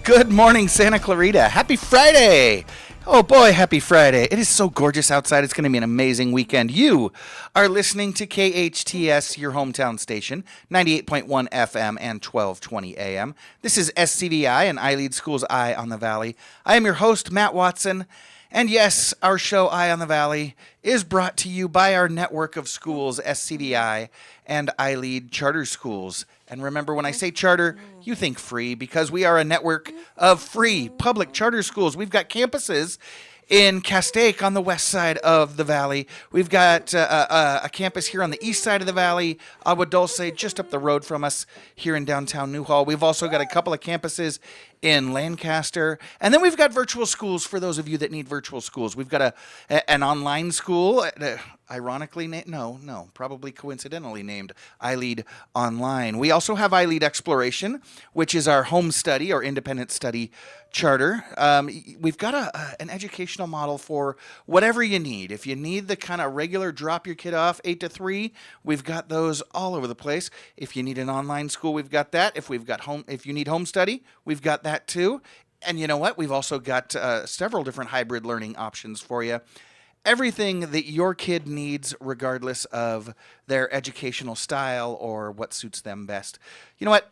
Good morning, Santa Clarita. Happy Friday. Oh boy, happy Friday. It is so gorgeous outside. It's going to be an amazing weekend. You are listening to KHTS, your hometown station, 98.1 FM and 1220 AM. This is SCVi and iLead School's Eye on the Valley. I am your host, Matt Watson. And yes, our show, Eye on the Valley, is brought to you by our network of schools, SCVi and iLead Charter Schools. And remember, when I say charter, you think free, because we are a network of free public charter schools. We've got campuses in Castaic on the west side of the valley. We've got a campus here on the east side of the valley, Agua Dulce, just up the road from us here in downtown Newhall. We've also got a couple of campuses in Lancaster. And then we've got virtual schools for those of you that need virtual schools. We've got an online school, ironically named, probably coincidentally named iLead Online. We also have iLead Exploration, which is our home study or independent study charter. We've got an educational model for whatever you need. If you need the kind of regular drop your kid off 8 to 3, we've got those all over the place. If you need an online school, we've got that. If you need home study, we've got that too. And you know what? We've also got several different hybrid learning options for you. Everything that your kid needs, regardless of their educational style or what suits them best. You know what?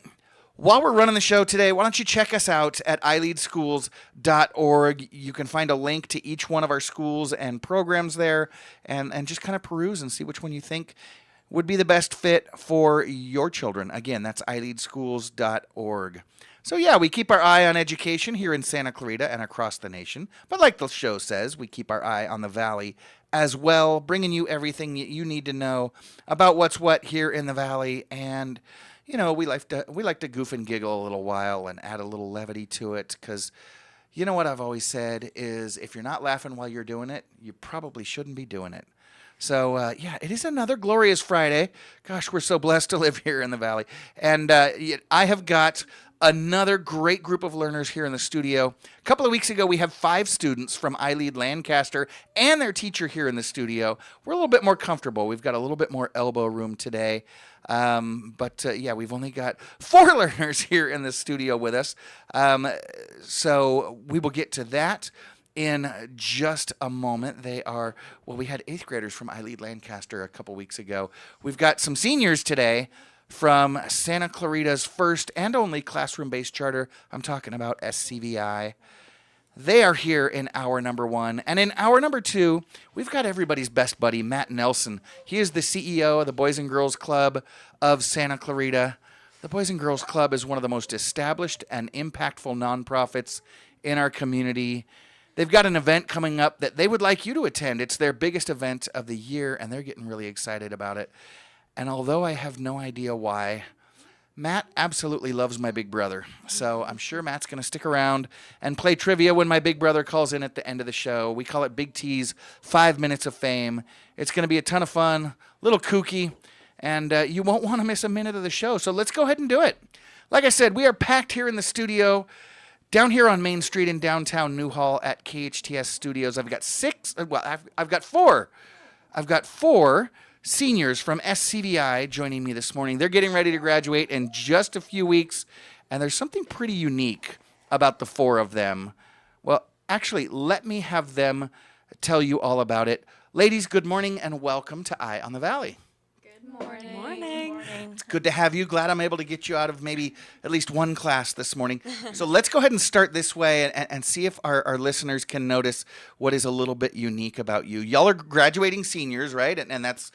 While we're running the show today, why don't you check us out at iLeadSchools.org. You can find a link to each one of our schools and programs there, and just kind of peruse and see which one you think would be the best fit for your children. Again, that's iLeadSchools.org. So yeah, we keep our eye on education here in Santa Clarita and across the nation. But like the show says, we keep our eye on the valley as well, bringing you everything you need to know about what's what here in the valley. And you know, we like to goof and giggle a little while and add a little levity to it, because you know what I've always said is, if you're not laughing while you're doing it, you probably shouldn't be doing it. So, yeah, it is another glorious Friday. Gosh, we're so blessed to live here in the valley. And I have got another great group of learners here in the studio. A couple of weeks ago, we have 5 students from iLead Lancaster and their teacher here in the studio. We're a little bit more comfortable. We've got a little bit more elbow room today. Yeah, we've only got 4 learners here in the studio with us. So we will get to that in just a moment. We had 8th graders from iLead Lancaster a couple weeks ago. We've got some seniors today from Santa Clarita's first and only classroom-based charter. I'm talking about SCVi. They are here in hour number 1. And in hour number 2, we've got everybody's best buddy, Matt Nelson. He is the CEO of the Boys and Girls Club of Santa Clarita. The Boys and Girls Club is one of the most established and impactful nonprofits in our community. They've got an event coming up that they would like you to attend. It's their biggest event of the year, and they're getting really excited about it. And although I have no idea why, Matt absolutely loves my big brother. So I'm sure Matt's going to stick around and play trivia when my big brother calls in at the end of the show. We call it Big T's 5 Minutes of Fame. It's going to be a ton of fun, a little kooky, and you won't want to miss a minute of the show. So let's go ahead and do it. Like I said, we are packed here in the studio, down here on Main Street in downtown Newhall at KHTS Studios. I've got 4 seniors from SCVi joining me this morning. They're getting ready to graduate in just a few weeks, and there's something pretty unique about the 4 of them. Well, actually, let me have them tell you all about it. Ladies, good morning and welcome to Eye on the Valley. Good morning. It's good to have you. Glad I'm able to get you out of maybe at least one class this morning. So let's go ahead and start this way and see if our listeners can notice what is a little bit unique about you. Y'all are graduating seniors, right? And that's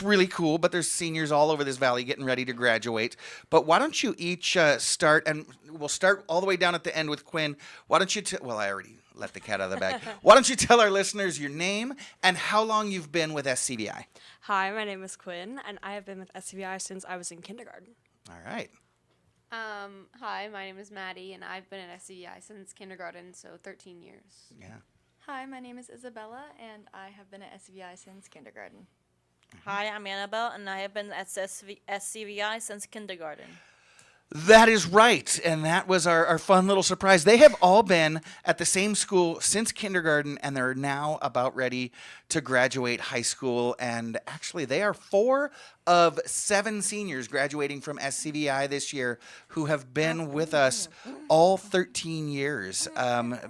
really cool, but there's seniors all over this valley getting ready to graduate. But why don't you each start, and we'll start all the way down at the end with Quinn. Why don't you, I already let the cat out of the bag. Why don't you tell our listeners your name and how long you've been with SCVi? Hi, my name is Quinn, and I have been with SCVi since I was in kindergarten. All right. Hi, my name is Madi, and I've been at SCVi since kindergarten, so 13 years. Yeah. Hi, my name is Isabella, and I have been at SCVi since kindergarten. Hi, I'm Annabelle, and I have been at SCVi since kindergarten. That is right. And that was our fun little surprise. They have all been at the same school since kindergarten, and they're now about ready to graduate high school. And actually, they are 4 of 7 seniors graduating from SCVi this year who have been with us all 13 years,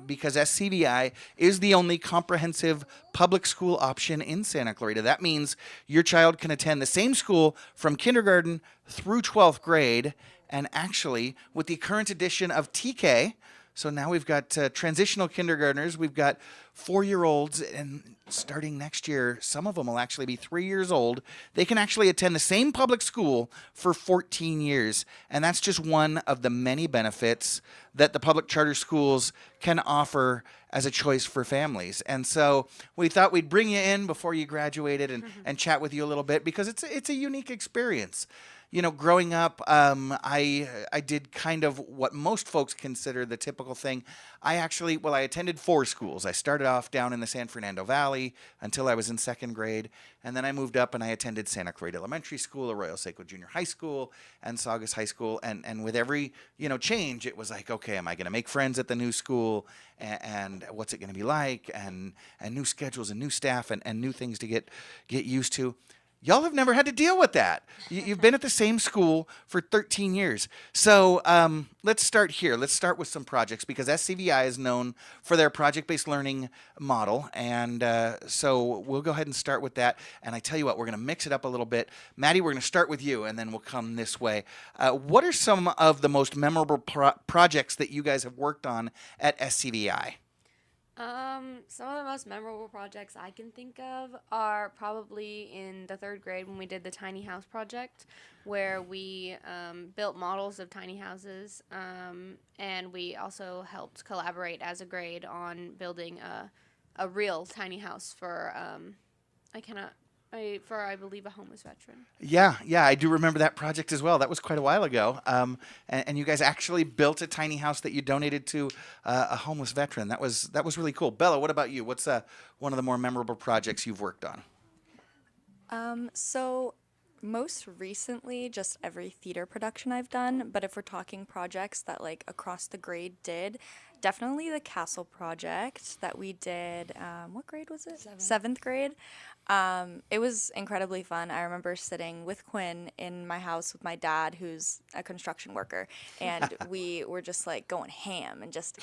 because SCVi is the only comprehensive public school option in Santa Clarita. That means your child can attend the same school from kindergarten through 12th grade. And actually, with the current edition of TK, so now we've got transitional kindergartners, we've got 4-year-olds, and starting next year, some of them will actually be 3 years old. They can actually attend the same public school for 14 years. And that's just one of the many benefits that the public charter schools can offer as a choice for families. And so we thought we'd bring you in before you graduated and chat with you a little bit, because it's a unique experience. You know, growing up, I did kind of what most folks consider the typical thing. I attended 4 schools. I started off down in the San Fernando Valley until I was in 2nd grade, and then I moved up and I attended Santa Clarita Elementary School, Arroyo Seco Junior High School, and Saugus High School. And with every change, it was like, okay, am I going to make friends at the new school, and what's it going to be like, and new schedules and new staff and new things to get used to. Y'all have never had to deal with that. You've been at the same school for 13 years. So let's start here. Let's start with some projects, because SCVi is known for their project-based learning model. And so we'll go ahead and start with that. And I tell you what, we're going to mix it up a little bit. Maddie, we're going to start with you, and then we'll come this way. What are some of the most memorable projects that you guys have worked on at SCVi? Some of the most memorable projects I can think of are probably in the 3rd grade when we did the tiny house project, where we built models of tiny houses, and we also helped collaborate as a grade on building a real tiny house for I believe a homeless veteran. Yeah, I do remember that project as well. That was quite a while ago. And you guys actually built a tiny house that you donated to a homeless veteran. That was really cool. Bella, what about you? What's one of the more memorable projects you've worked on? So most recently, just every theater production I've done. But if we're talking projects that like across the grade did, definitely the castle project that we did. What grade was it? 7th grade. It was incredibly fun. I remember sitting with Quinn in my house with my dad, who's a construction worker, and we were just like going ham and just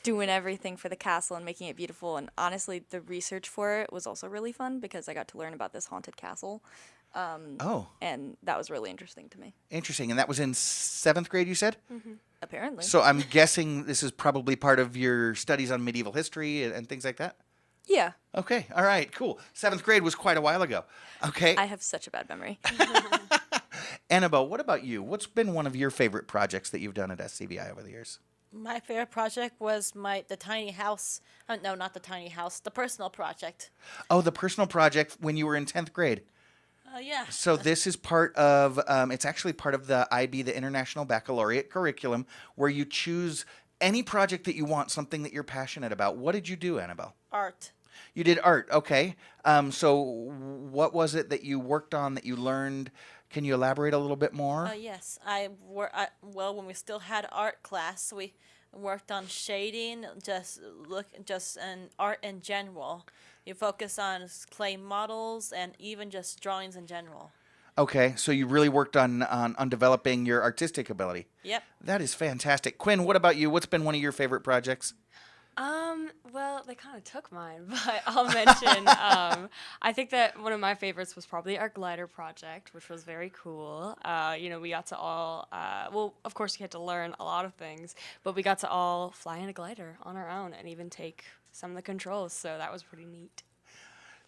doing everything for the castle and making it beautiful. And honestly, the research for it was also really fun, because I got to learn about this haunted castle. And that was really interesting to me. Interesting. And that was in 7th grade, you said? Mm-hmm. Apparently. So I'm guessing this is probably part of your studies on medieval history and things like that? Yeah. Okay. All right. Cool. 7th grade was quite a while ago. Okay. I have such a bad memory. Annabelle, what about you? What's been one of your favorite projects that you've done at SCVi over the years? My favorite project was the tiny house. No, not the tiny house. The personal project. Oh, the personal project when you were in 10th grade. Yeah. So this is part of, it's actually part of the IB, the International Baccalaureate curriculum, where you choose any project that you want, something that you're passionate about. What did you do, Annabelle? Art. You did art, okay. So what was it that you worked on, that you learned? Can you elaborate a little bit more? Yes. When we still had art class, we worked on shading, and art in general. You focus on clay models and even just drawings in general. Okay, so you really worked on developing your artistic ability. Yep. That is fantastic. Quinn, what about you? What's been one of your favorite projects? Well, they kind of took mine, but I'll mention, I think that one of my favorites was probably our glider project, which was very cool. We got to all, of course you had to learn a lot of things, but we got to all fly in a glider on our own and even take some of the controls, so that was pretty neat.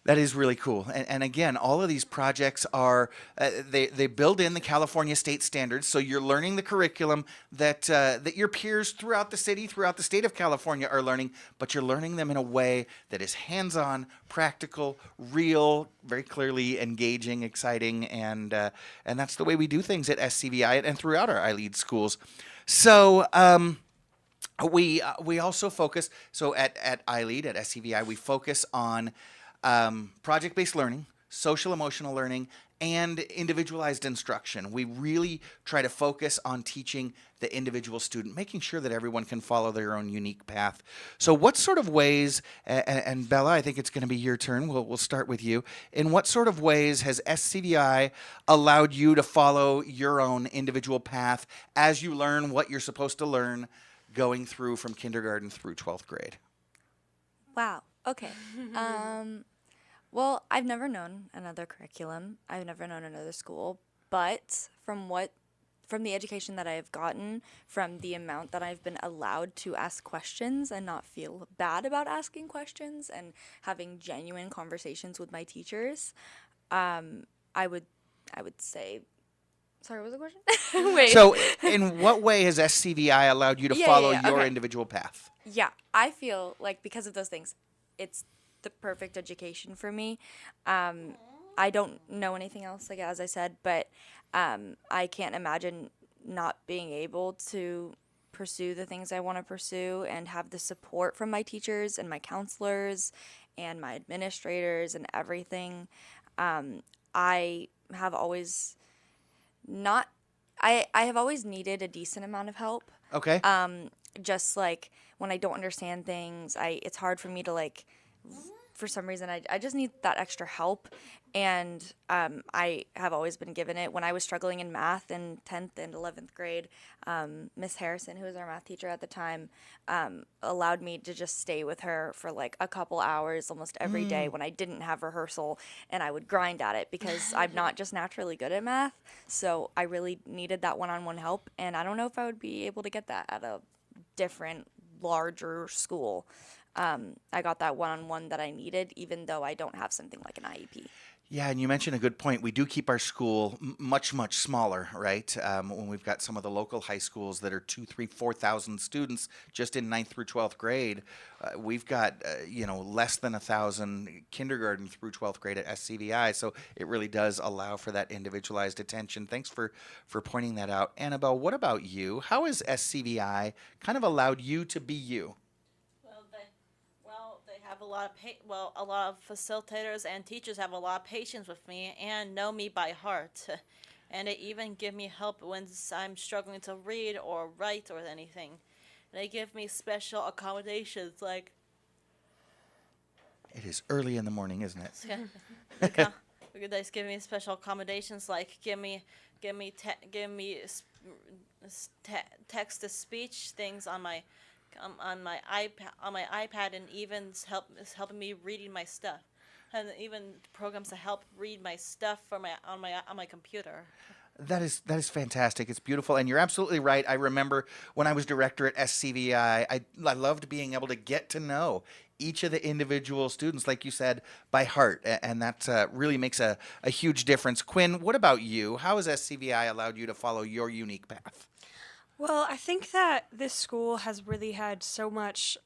That is really cool. And again, all of these projects are, they build in the California state standards, so you're learning the curriculum that your peers throughout the city, throughout the state of California are learning, but you're learning them in a way that is hands-on, practical, real, very clearly engaging, exciting, and that's the way we do things at SCVi and throughout our iLead schools. So we also focus, so at iLead, at SCVi, we focus on project-based learning, social emotional learning, and individualized instruction. We really try to focus on teaching the individual student, making sure that everyone can follow their own unique path. So what sort of ways, and Bella, I think it's going to be your turn. We'll start with you. In what sort of ways has SCVi allowed you to follow your own individual path as you learn what you're supposed to learn going through from kindergarten through 12th grade? Wow. Okay. Well, I've never known another curriculum. I've never known another school, but from the education that I've gotten, from the amount that I've been allowed to ask questions and not feel bad about asking questions and having genuine conversations with my teachers, I would say, sorry, what was the question? Wait. So in what way has SCVi allowed you to follow your okay. individual path? Yeah, I feel like because of those things, it's the perfect education for me. I don't know anything else, like as I said, but I can't imagine not being able to pursue the things I want to pursue and have the support from my teachers and my counselors and my administrators and everything. I have always not. I have always needed a decent amount of help. Okay. Just like when I don't understand things, it's hard for me to like, for some reason, I just need that extra help. And I have always been given it. When I was struggling in math in 10th and 11th grade, Miss Harrison, who was our math teacher at the time, allowed me to just stay with her for like a couple hours almost every day when I didn't have rehearsal, and I would grind at it because I'm not just naturally good at math. So I really needed that one-on-one help, and I don't know if I would be able to get that at a different, larger school. I got that one-on-one that I needed, even though I don't have something like an IEP. Yeah, and you mentioned a good point. We do keep our school much, much smaller, right? When we've got some of the local high schools that are 2,000, 3,000, 4,000 students just in 9th through 12th grade, we've got, less than 1,000 kindergarten through 12th grade at SCVi. So it really does allow for that individualized attention. Thanks for pointing that out. Annabelle, what about you? How has SCVi kind of allowed you to be you? They have a lot of a lot of facilitators and teachers have a lot of patience with me and know me by heart, and they even give me help when I'm struggling to read or write or anything. They give me special accommodations like. It is early in the morning, isn't it? They just give me special accommodations like give me text to speech things on my iPad, and even is helping me reading my stuff, and even programs to help read my stuff on my computer. That is fantastic. It's beautiful, and you're absolutely right. I remember when I was director at SCVi, I loved being able to get to know each of the individual students, like you said, by heart, and that really makes a huge difference. Quinn, what about you? How has SCVi allowed you to follow your unique path? Well, I think that this school has really had so much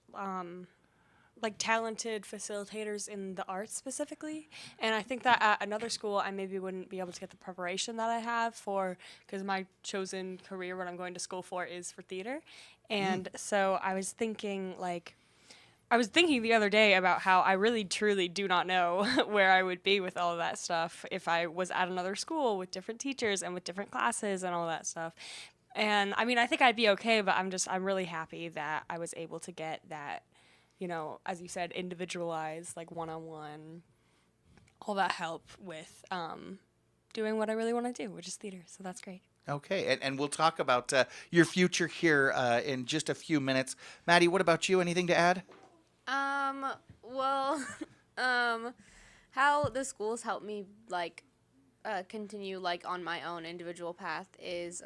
talented facilitators in the arts specifically, and I think that at another school I maybe wouldn't be able to get the preparation that I have for, because my chosen career, what I'm going to school for, is for theater. And so I was thinking the other day about how I really truly do not know where I would be with all of that stuff if I was at another school with different teachers and with different classes and all that stuff. And I mean, I think I'd be okay, but I'm really happy that I was able to get that, as you said, individualized, like one-on-one, all that help with doing what I really want to do, which is theater. So that's great. Okay, and we'll talk about your future here in just a few minutes. Maddie, what about you? Anything to add? Well, how the schools help me continue on my own individual path is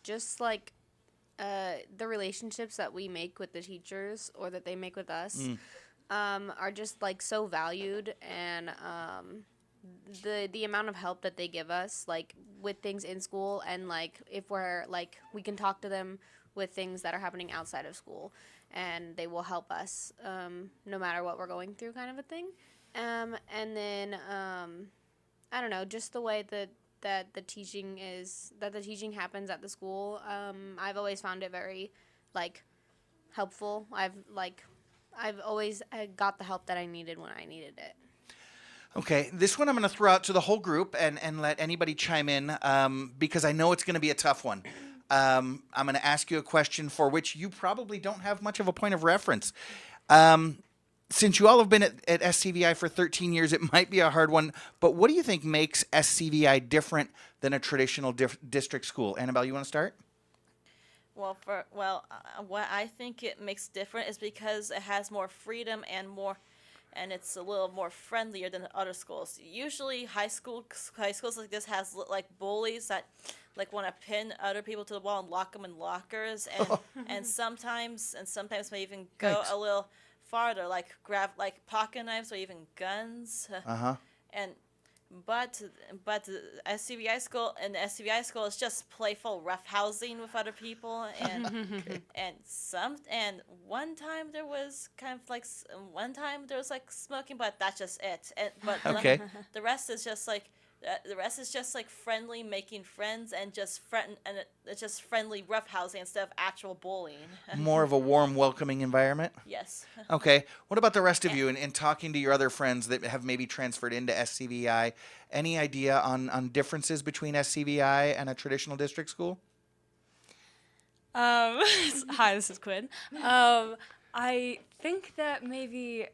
just the relationships that we make with the teachers or that they make with us are just so valued, and the amount of help that they give us with things in school, and if we're we can talk to them with things that are happening outside of school, and they will help us no matter what we're going through, kind of a thing. And then I don't know, just the way that the teaching happens at the school. I've always found it very helpful. I've always got the help that I needed when I needed it. Okay, this one I'm going to throw out to the whole group and let anybody chime in because I know it's going to be a tough one. I'm going to ask you a question for which you probably don't have much of a point of reference. Since you all have been at SCVi for 13 years, it might be a hard one, but what do you think makes SCVi different than a traditional district school? Annabelle, you want to start? Well, what I think it makes different is because it has more freedom and it's a little more friendlier than other schools. Usually, high schools like this has like bullies that like want to pin other people to the wall and lock them in lockers, and sometimes may even go Yikes. a little farther, like grab like pocket knives or even guns. And but the SCVi school is just playful roughhousing with other people, and one time there was like smoking, but that's just it. Okay. The rest is just like friendly, making friends, and it's just friendly roughhousing instead of actual bullying. More of a warm, welcoming environment? Yes. Okay. What about the rest of you in talking to your other friends that have maybe transferred into SCVi? Any idea on differences between SCVi and a traditional district school? Hi, this is Quinn. I think that maybe,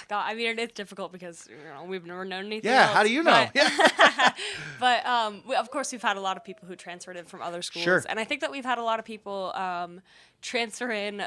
God, I mean, it is difficult because we've never known anything Yeah, else, how do you know? But, Yeah. but of course, we've had a lot of people who transferred in from other schools. Sure. And I think that we've had a lot of people transfer in,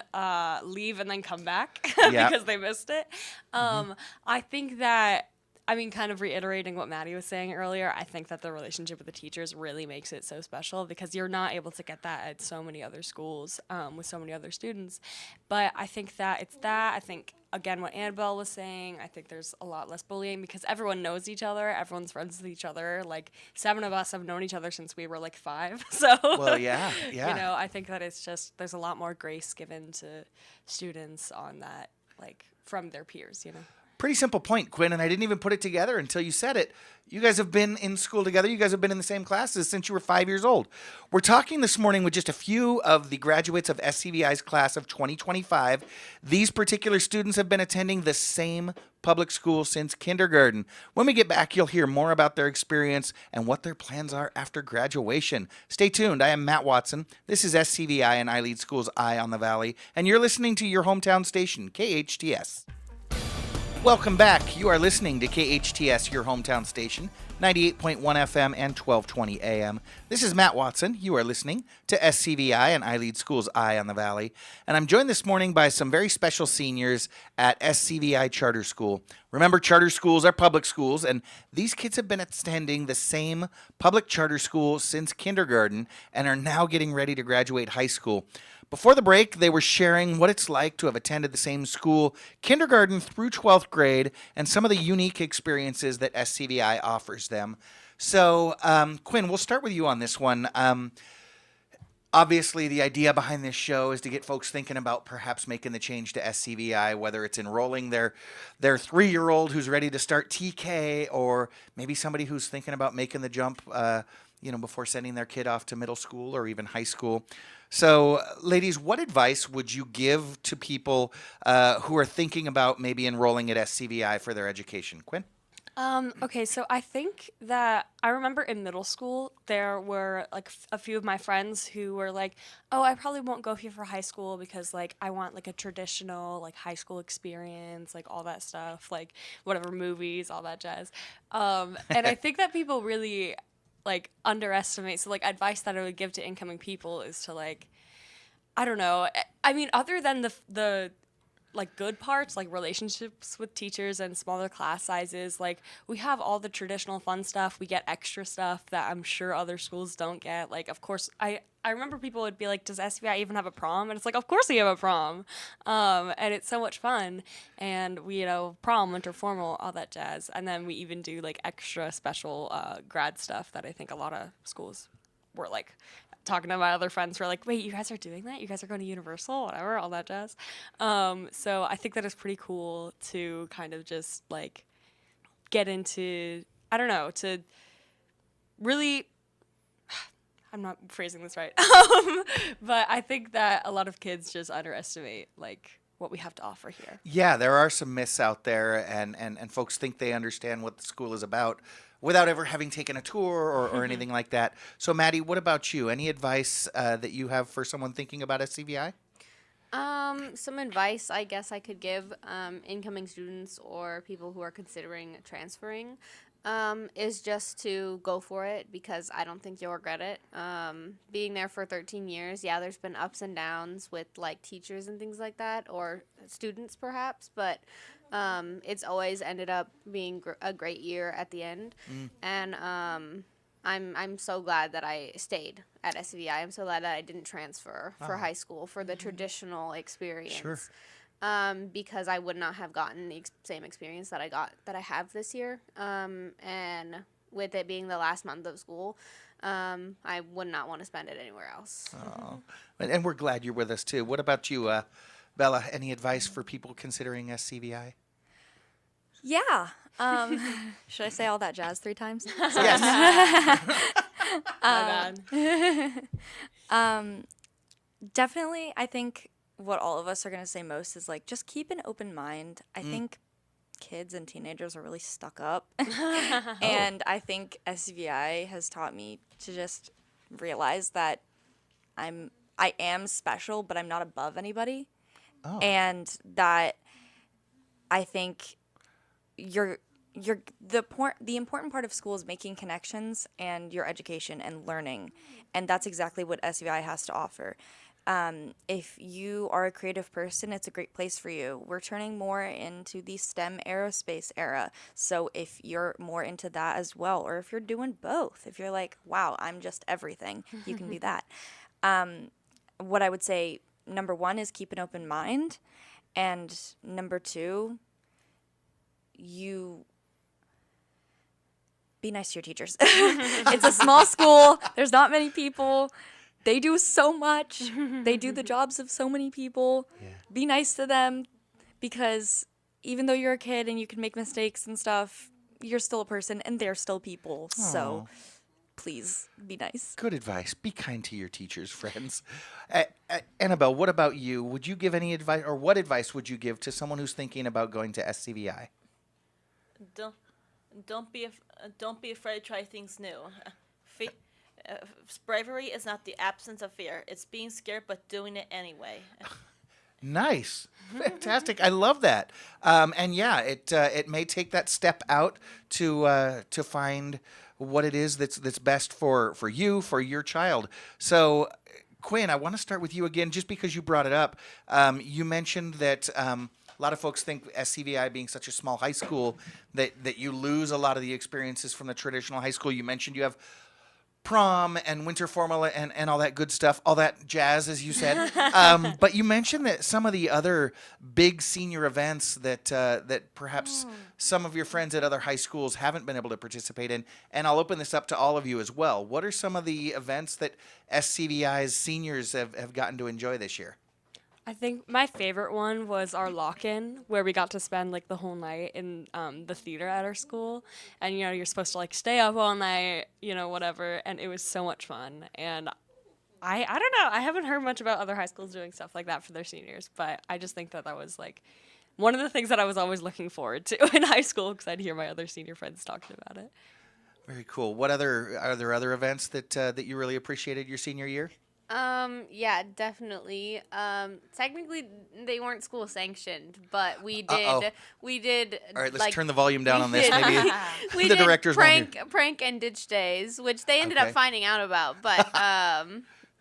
leave, and then come back Yeah. because they missed it. I think that, I mean, kind of reiterating what Maddie was saying earlier, I think that the relationship with the teachers really makes it so special because you're not able to get that at so many other schools with so many other students. But I think that it's that. I think, again, what Annabelle was saying, I think there's a lot less bullying because everyone knows each other. Everyone's friends with each other. Like, 7 of us have known each other since we were, like, 5. So, Well, yeah. I think that it's just, there's a lot more grace given to students on that, like, from their peers. Pretty simple point, Quinn, and I didn't even put it together until you said it. You guys have been in school together. You guys have been in the same classes since you were 5 years old. We're talking this morning with just a few of the graduates of SCVi's class of 2025. These particular students have been attending the same public school since kindergarten. When we get back, you'll hear more about their experience and what their plans are after graduation. Stay tuned. I am Matt Watson. This is SCVi and iLead School's Eye on the Valley, and you're listening to your hometown station, KHTS. Welcome back. You are listening to KHTS, your hometown station, 98.1 FM and 1220 AM. This is Matt Watson. You are listening to SCVi and iLead School's Eye on the Valley. And I'm joined this morning by some very special seniors at SCVi Charter School. Remember, charter schools are public schools, and these kids have been attending the same public charter school since kindergarten and are now getting ready to graduate high school. Before the break, they were sharing what it's like to have attended the same school, kindergarten through 12th grade, and some of the unique experiences that SCVi offers them. So, Quinn, we'll start with you on this one. Obviously, the idea behind this show is to get folks thinking about perhaps making the change to SCVi, whether it's enrolling their 3-year-old who's ready to start TK, or maybe somebody who's thinking about making the jump, before sending their kid off to middle school or even high school. So, ladies, what advice would you give to people who are thinking about maybe enrolling at SCVi for their education? Quinn? Okay, so I think that I remember in middle school, there were like a few of my friends who were like, oh, I probably won't go here for high school because like I want like a traditional like high school experience, like all that stuff, like whatever movies, all that jazz. And I think that people really like underestimate. So like advice that I would give to incoming people is to like, I don't know. I mean, other than the like good parts, like relationships with teachers and smaller class sizes, like we have all the traditional fun stuff. We get extra stuff that I'm sure other schools don't get. Like, of course, I remember people would be like, does SCVi even have a prom? And it's like, of course we have a prom. And it's so much fun. And we, prom, winter formal, all that jazz. And then we even do like extra special grad stuff that I think a lot of schools were like talking to my other friends who are like, wait, you guys are doing that? You guys are going to Universal, whatever, all that jazz. So I think that is pretty cool to kind of just like get into, I don't know, to really, I'm not phrasing this right, but I think that a lot of kids just underestimate like what we have to offer here. Yeah, there are some myths out there, and folks think they understand what the school is about without ever having taken a tour or anything like that. So, Maddie, what about you? Any advice that you have for someone thinking about SCVi? Some advice I guess I could give incoming students or people who are considering transferring is just to go for it, because I don't think you'll regret it. Being there for 13 years, yeah, there's been ups and downs with like teachers and things like that, or students perhaps, but it's always ended up being a great year at the end. And I'm so glad that I stayed at SCVi. I'm so glad that I didn't transfer for high school for the traditional experience. Sure. Because I would not have gotten the same experience that I have this year. And with it being the last month of school, I would not want to spend it anywhere else. Oh. And we're glad you're with us, too. What about you, Bella? Any advice for people considering SCVi? Yeah. Should I say all that jazz 3 times? Yes. My bad. Definitely, I think what all of us are going to say most is like, just keep an open mind. I think kids and teenagers are really stuck up. And I think SCVi has taught me to just realize that I am special, but I'm not above anybody. Oh. And that I think the important part of school is making connections and your education and learning. And that's exactly what SCVi has to offer. If you are a creative person, it's a great place for you. We're turning more into the STEM aerospace era. So if you're more into that as well, or if you're doing both, if you're like, wow, I'm just everything, you can do that. What I would say, number 1 is keep an open mind. And number 2, you be nice to your teachers. It's a small school. There's not many people. They do so much. They do the jobs of so many people. Yeah. Be nice to them, because even though you're a kid and you can make mistakes and stuff, you're still a person and they're still people. Aww. So please be nice. Good advice. Be kind to your teachers, friends. Annabelle, what about you? Would you give any advice, or what advice would you give to someone who's thinking about going to SCVi? Don't be afraid to try things new. Bravery is not the absence of fear. It's being scared but doing it anyway. Nice. Fantastic. I love that. And yeah, it may take that step out to find what it is that's best for you, for your child. So, Quinn, I want to start with you again, just because you brought it up. You mentioned that a lot of folks think SCVi being such a small high school that you lose a lot of the experiences from the traditional high school. You mentioned you have prom and winter formal and all that good stuff, all that jazz, as you said. But you mentioned that some of the other big senior events that perhaps some of your friends at other high schools haven't been able to participate in. And I'll open this up to all of you as well. What are some of the events that SCVi's seniors have gotten to enjoy this year? I think my favorite one was our lock-in, where we got to spend like the whole night in the theater at our school, and you're supposed to like stay up all night, whatever, and it was so much fun. And I don't know, I haven't heard much about other high schools doing stuff like that for their seniors, but I just think that was like one of the things that I was always looking forward to in high school, because I'd hear my other senior friends talking about it. Very cool. Are there other events that you really appreciated your senior year? Yeah, definitely. Technically they weren't school sanctioned, but we did. Uh-oh. We did. All right, let's like, turn the volume down on this. did- Maybe we the did directors won't hear. prank and ditch days, which they ended Okay. up finding out about, but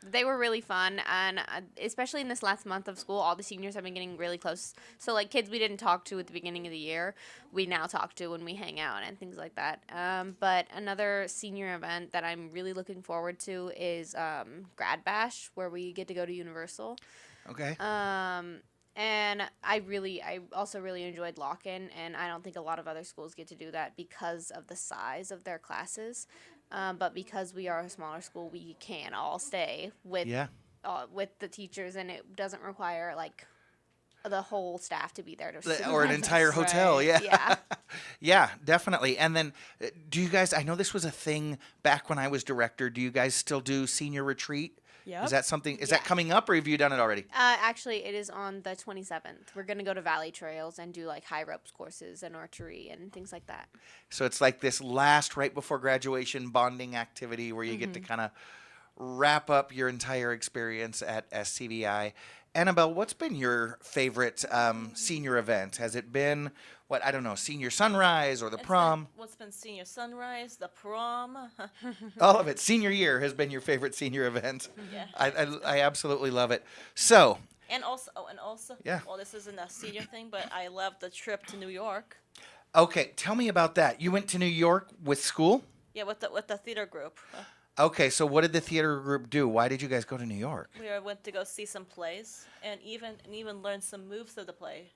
they were really fun, and especially in this last month of school, all the seniors have been getting really close. So like kids we didn't talk to at the beginning of the year, we now talk to when we hang out and things like that. But another senior event that I'm really looking forward to is Grad Bash, where we get to go to Universal. Okay. And I also really enjoyed lock-in, and I don't think a lot of other schools get to do that because of the size of their classes. But because we are a smaller school, we can all stay with the teachers, and it doesn't require like the whole staff to be there to Or an supervise entire us. hotel. Right. Yeah. Yeah. Yeah, definitely. And then do you guys, I know this was a thing back when I was director, do you guys still do senior retreat Yep. Is that something? Is that Yeah. coming up, or have you done it already? Actually, it is on the 27th. We're gonna go to Valley Trails and do like high ropes courses and archery and things like that. So it's like this last right before graduation bonding activity where you get to kind of wrap up your entire experience at SCVi. Annabelle, what's been your favorite senior event? Has it been what I don't know, senior sunrise or the prom? What's been senior sunrise, the prom? All of it. Senior year has been your favorite senior event. Yeah. I absolutely love it. So And also, Yeah. well, this isn't a senior thing, but I love the trip to New York. okay, tell me about that. You went to New York with school? Yeah, with the theater group. Okay, so what did the theater group do? Why did you guys go to New York? We went to go see some plays and even learn some moves of the play.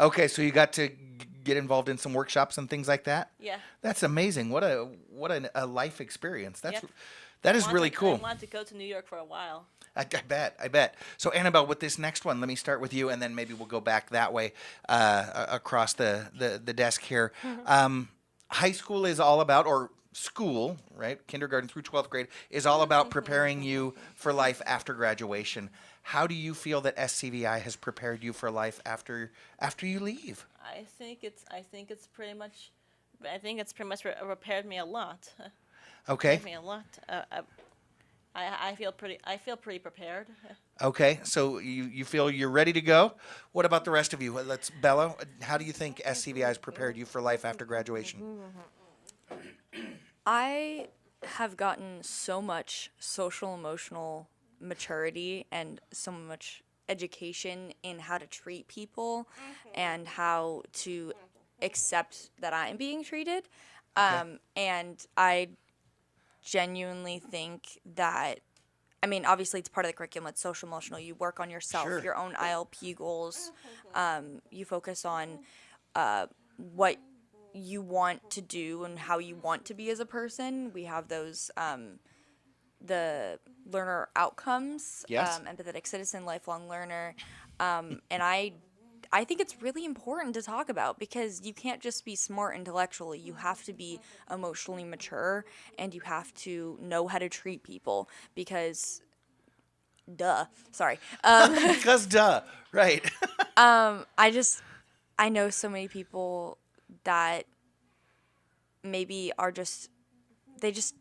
Okay, so you got to get involved in some workshops and things like that? Yeah. That's amazing. What a life experience. Yep. That is really cool. I wanted to go to New York for a while. I bet. So Annabelle, with this next one, let me start with you, and then maybe we'll go back that way across the desk here. High school is all about, or school, right? Kindergarten through 12th grade is all about preparing you for life after graduation. How do you feel that SCVi has prepared you for life after you leave? I think it's pretty much prepared me a lot. Okay. Prepared me a lot. I feel pretty prepared. Okay, so you feel you're ready to go. What about the rest of you? Let's Bella. How do you think SCVi has prepared you for life after graduation? I have gotten so much social emotional maturity and so much education in how to treat people and how to accept that I'm being treated. And I genuinely think that, I mean, obviously it's part of the curriculum. It's social emotional. You work on yourself, Sure. your own ILP goals. You focus on what you want to do and how you want to be as a person. We have those the learner outcomes, Yes. empathetic citizen, lifelong learner, and I think it's really important to talk about because you can't just be smart intellectually. You have to be emotionally mature and you have to know how to treat people because, duh. Sorry. Because right. I know so many people that maybe they just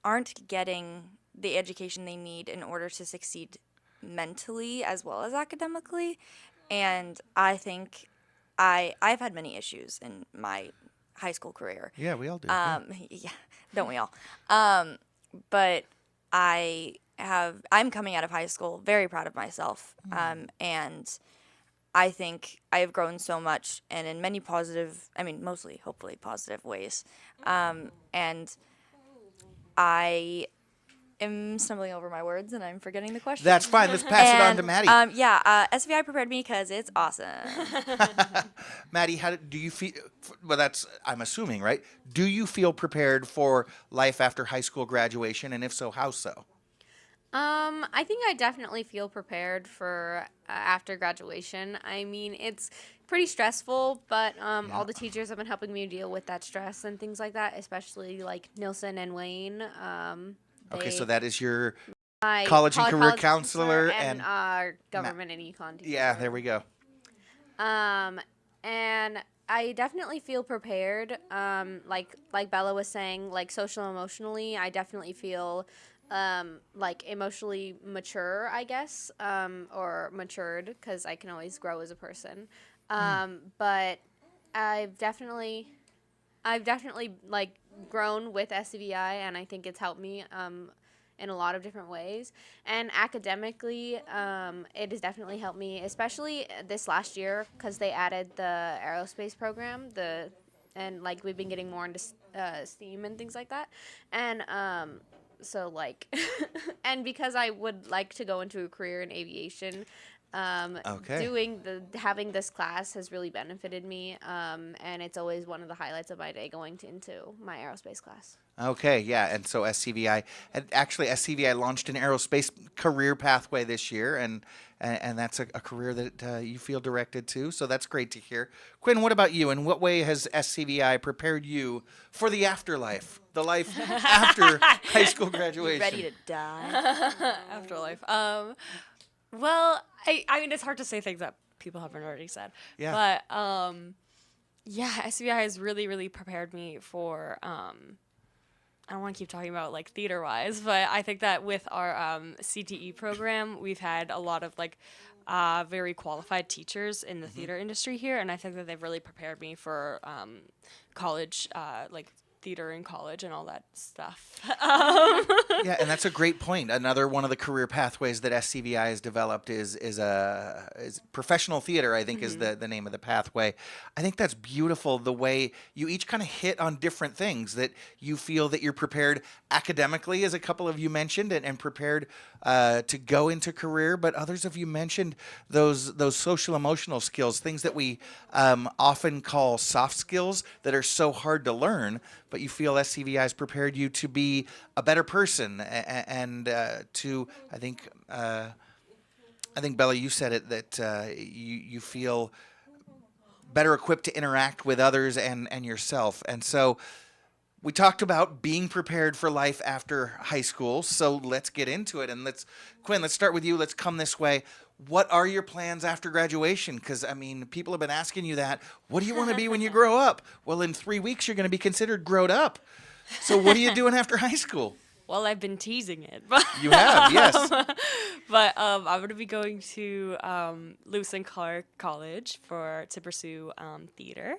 aren't getting the education they need in order to succeed mentally as well as academically. And I think I've had many issues in my high school career. Yeah, we all do. Yeah, don't we all? But I'm coming out of high school very proud of myself. And I think I have grown so much and in many positive, I mean, mostly, hopefully, positive ways. And I am stumbling over my words and I'm forgetting the question. That's fine. Let's pass it on to Maddie. SCVi prepared me because it's awesome. Maddie, how do you feel? Well, that's I'm assuming, right? Do you feel prepared for life after high school graduation, and if so, how so? I think I definitely feel prepared for after graduation. I mean, it's pretty stressful, but all the teachers have been helping me deal with that stress and things like that, especially like Nilsson and Wayne. Okay, so that is your My college and career college counselor and and our government and econ teacher. yeah, there we go. And I definitely feel prepared. Like Bella was saying, like social emotionally, I definitely feel like emotionally mature, I guess, or matured, because I can always grow as a person. But I've definitely like grown with SCVi, and I think it's helped me in a lot of different ways. And academically, it has definitely helped me, especially this last year, because they added the aerospace program, and like we've been getting more into STEAM and things like that. And so like, and because I would like to go into a career in aviation, having this class has really benefited me, and it's always one of the highlights of my day going into my aerospace class. Okay, yeah, and so SCVi, and actually SCVi launched an aerospace career pathway this year, and that's a career that you feel directed to. So that's great to hear. Quinn, what about you? In what way has SCVi prepared you for the afterlife, the life after high school graduation? Ready to die? Afterlife. Well, I mean, it's hard to say things that people haven't already said. Yeah. But yeah, SCVi has really, really prepared me for. I don't want to keep talking about like theater wise, but I think that with our CTE program, we've had a lot of like very qualified teachers in the theater industry here, and I think that they've really prepared me for college, like theater in college and all that stuff. Yeah, and that's a great point. Another one of the career pathways that SCVi has developed is professional theater, I think is the name of the pathway. I think that's beautiful, the way you each kind of hit on different things that you feel that you're prepared academically, as a couple of you mentioned, and prepared to go into career, but others of you mentioned those social emotional skills, things that we often call soft skills that are so hard to learn, but you feel SCVi has prepared you to be a better person and to, I think Bella, you said it, that you feel better equipped to interact with others and yourself. And so we talked about being prepared for life after high school. So let's get into it. And Quinn, let's start with you. Let's come this way. What are your plans after graduation? Because, I mean, people have been asking you that. What do you want to be when you grow up? Well, in 3 weeks, you're going to be considered grown up. So what are you doing after high school? Well, I've been teasing it, but You have, yes. but I'm going to be going to Lewis and Clark College to pursue theater.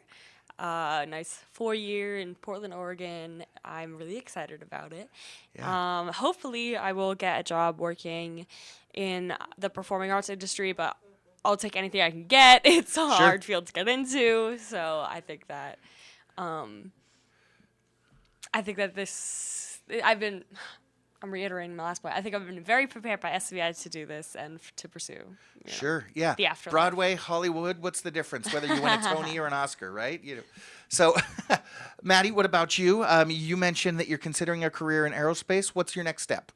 Nice 4-year in Portland, Oregon. I'm really excited about it. Yeah. Hopefully, I will get a job working in the performing arts industry, but I'll take anything I can get. It's a hard field to get into, so I think that I'm reiterating my last point. I think I've been very prepared by SCVi to do this and to pursue. Sure, yeah. The afterlife. Broadway, Hollywood, what's the difference? Whether you win a Tony or an Oscar, right? So, Maddie, what about you? You mentioned that you're considering a career in aerospace. What's your next step?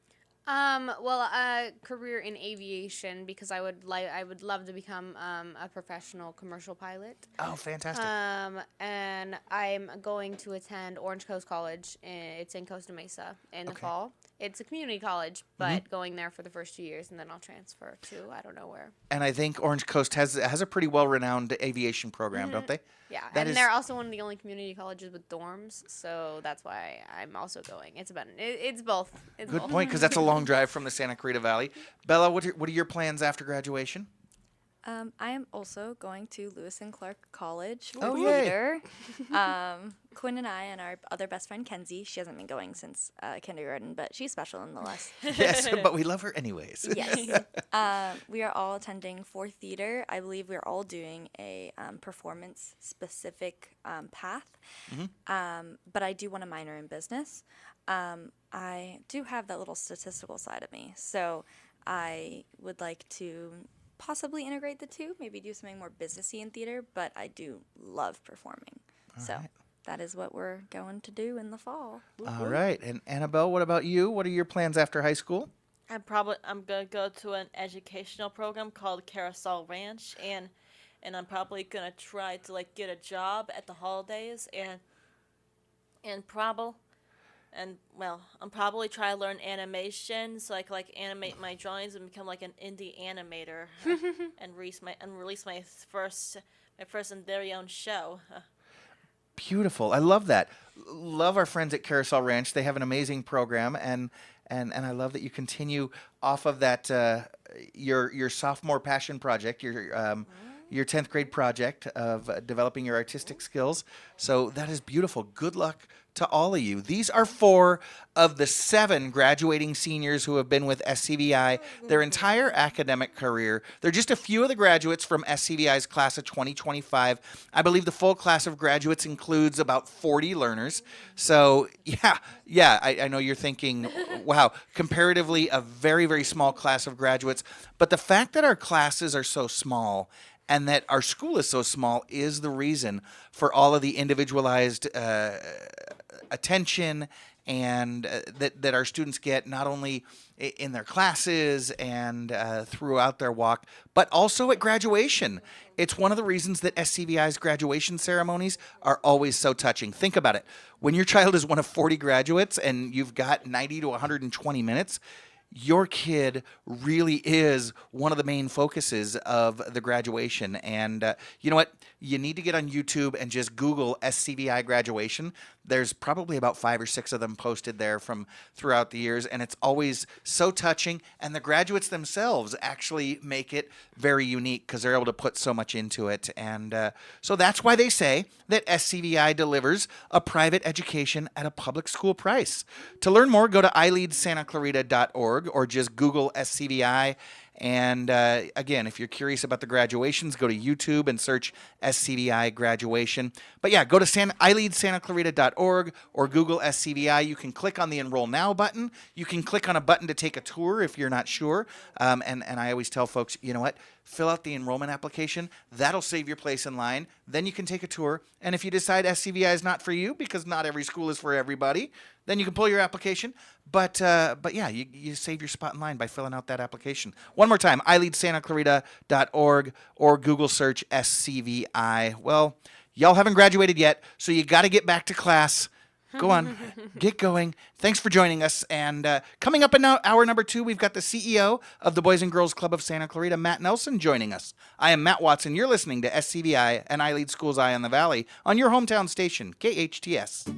Well, a career in aviation, because I would love to become a professional commercial pilot. Oh, fantastic. And I'm going to attend Orange Coast College. It's in Costa Mesa in the fall. It's a community college, but going there for the first 2 years, and then I'll transfer to I don't know where. And I think Orange Coast has a pretty well-renowned aviation program, don't they? Yeah, That and they're also one of the only community colleges with dorms, so that's why I'm also going. It's both. It's Good both. point, because that's a long drive from the Santa Clarita Valley. Bella, what are your plans after graduation? I am also going to Lewis and Clark College for Oh, yay. theater. Quinn and I and our other best friend Kenzie, she hasn't been going since kindergarten, but she's special nonetheless. Yes, but we love her anyways. Yes. We are all attending for theater. I believe we are all doing a performance-specific path. But I do want to minor in business. I do have that little statistical side of me, so I would like to possibly integrate the two, maybe do something more businessy in theater, but I do love performing. right. That is what we're going to do in the fall. All right. And Annabelle, what about you? What are your plans after high school? I'm gonna go to an educational program called Carousel Ranch, and I'm probably gonna try to like get a job at the holidays I'm probably try to learn animation so I can like animate my drawings and become like an indie animator and release my first and very own show. Beautiful. I love that. Love our friends at Carousel Ranch. They have an amazing program, and I love that you continue off of that your sophomore passion project, your 10th grade project of developing your artistic skills. So that is beautiful. Good luck to all of you. These are 4 of the 7 graduating seniors who have been with SCVi their entire academic career. They're just a few of the graduates from SCVi's class of 2025. I believe the full class of graduates includes about 40 learners. So yeah, I know you're thinking, wow, comparatively a very, very small class of graduates. But the fact that our classes are so small and that our school is so small is the reason for all of the individualized attention and that our students get not only in their classes and throughout their walk, but also at graduation. It's one of the reasons that SCVi's graduation ceremonies are always so touching. Think about it. When your child is one of 40 graduates and you've got 90 to 120 minutes, your kid really is one of the main focuses of the graduation. And you know what? You need to get on YouTube and just Google SCVi Graduation. There's probably about 5 or 6 of them posted there from throughout the years, and it's always so touching. And the graduates themselves actually make it very unique because they're able to put so much into it. And so that's why they say that SCVi delivers a private education at a public school price. To learn more, go to iLeadSantaClarita.org or just Google SCVi. And again, if you're curious about the graduations, go to YouTube and search SCVi Graduation. But yeah, go to iLeadSantaClarita.org or Google SCVi. You can click on the Enroll Now button. You can click on a button to take a tour if you're not sure. And I always tell folks, you know what? Fill out the enrollment application. That'll save your place in line. Then you can take a tour. And if you decide SCVi is not for you, because not every school is for everybody, then you can pull your application. But yeah, you save your spot in line by filling out that application. One more time, iLeadSantaClarita.org or Google search SCVi. Well, y'all haven't graduated yet, so you got to get back to class. Go on, get going. Thanks for joining us. And coming up in hour number 2, we've got the CEO of the Boys and Girls Club of Santa Clarita, Matt Nelson, joining us. I am Matt Watson. You're listening to SCVi and iLead School's Eye on the Valley on your hometown station, KHTS.